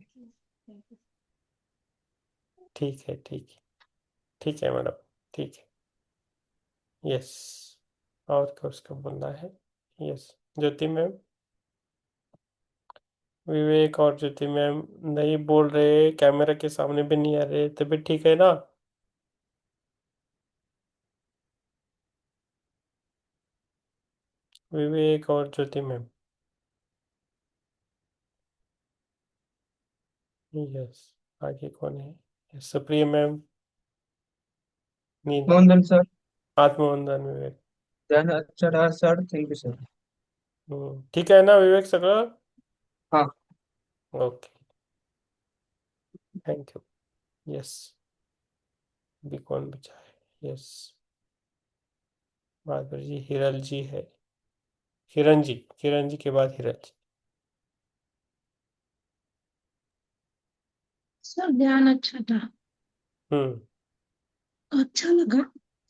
ठीक है, ठीक है, ठीक है मैडम, ठीक है, यस, और क्या उसका बोलना है? यस, ज्योति मैम, विवेक और ज्योति मैम नहीं बोल रहे, कैमरा के सामने भी नहीं आ रहे, तबीयत ठीक है ना? विवेक और ज्योति मैम, यस, आगे कौन है? यस, सुप्रिया मैम, नींद, मोहन सर। आत्मवंदन विवेक, ध्यान अच्छा रहा सर, थैंक यू सर। ठीक आहे ना विवेक सगळं? हाँ। ओके, थैंक यू, यस, भी कौन बचा है? यस, बहादुर जी, हिरल जी है, किरण जी, किरण जी के बाद हिरल जी। सर ध्यान अच्छा था, अच्छा लगा।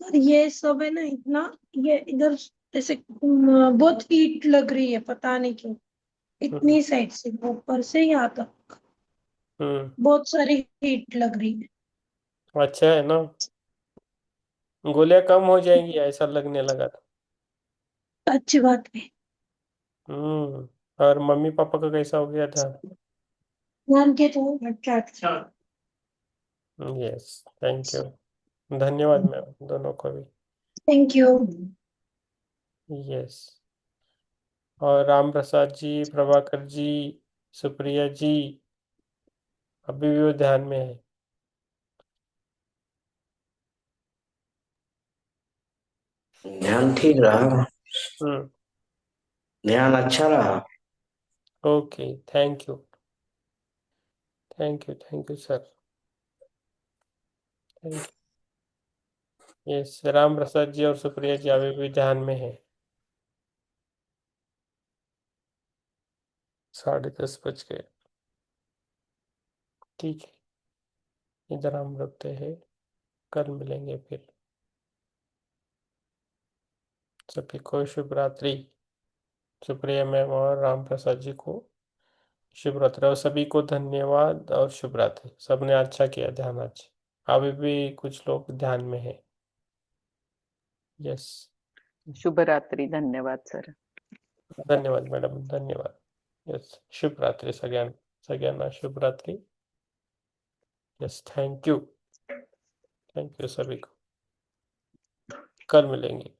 पर ये सब है ना इतना, ये इधर जैसे बहुत हीट लग रही है, पता नहीं क्यों, हम्म इतनी साइड से ऊपर से यहाँ तक हम्म बहुत सारी हीट लग रही है। अच्छा है ना, गोलियां कम हो जाएंगी ऐसा लगने लगा था। अच्छी बात है। और मम्मी पापा का कैसा हो गया था? ध्यान के तो अच्छा अच्छा। यस, थैंक यू, धन्यवाद मैम दोनों को भी। Thank you. यस, और राम प्रसाद जी, प्रभाकर जी, सुप्रिया जी अभी भी वो ध्यान में है। ध्यान ठीक रहा, हम्म ध्यान अच्छा रहा। Okay, thank you, thank you sir, thank you. Yes, Ram Prasad ji और सुप्रिया जी अभी भी ध्यान में है। 10:30 बज गए, ठीक है, इधर हम रुकते हैं, कल मिलेंगे फिर। सभी को शुभ रात्रि, सुप्रिया मैम और राम प्रसाद जी को शुभ रात्रि, और सभी को धन्यवाद और शुभ रात्रि। सबने अच्छा किया ध्यान आज, अभी भी कुछ लोग ध्यान में है। यस, शुभ रात्रि, धन्यवाद सर। धन्यवाद मॅडम, धन्यवाद। यस, शुभ रात्रि सगळ्यांना, सगळ्यांना शुभ रात्रि। यस, थैंक यू सभी को, कल मिलेंगे।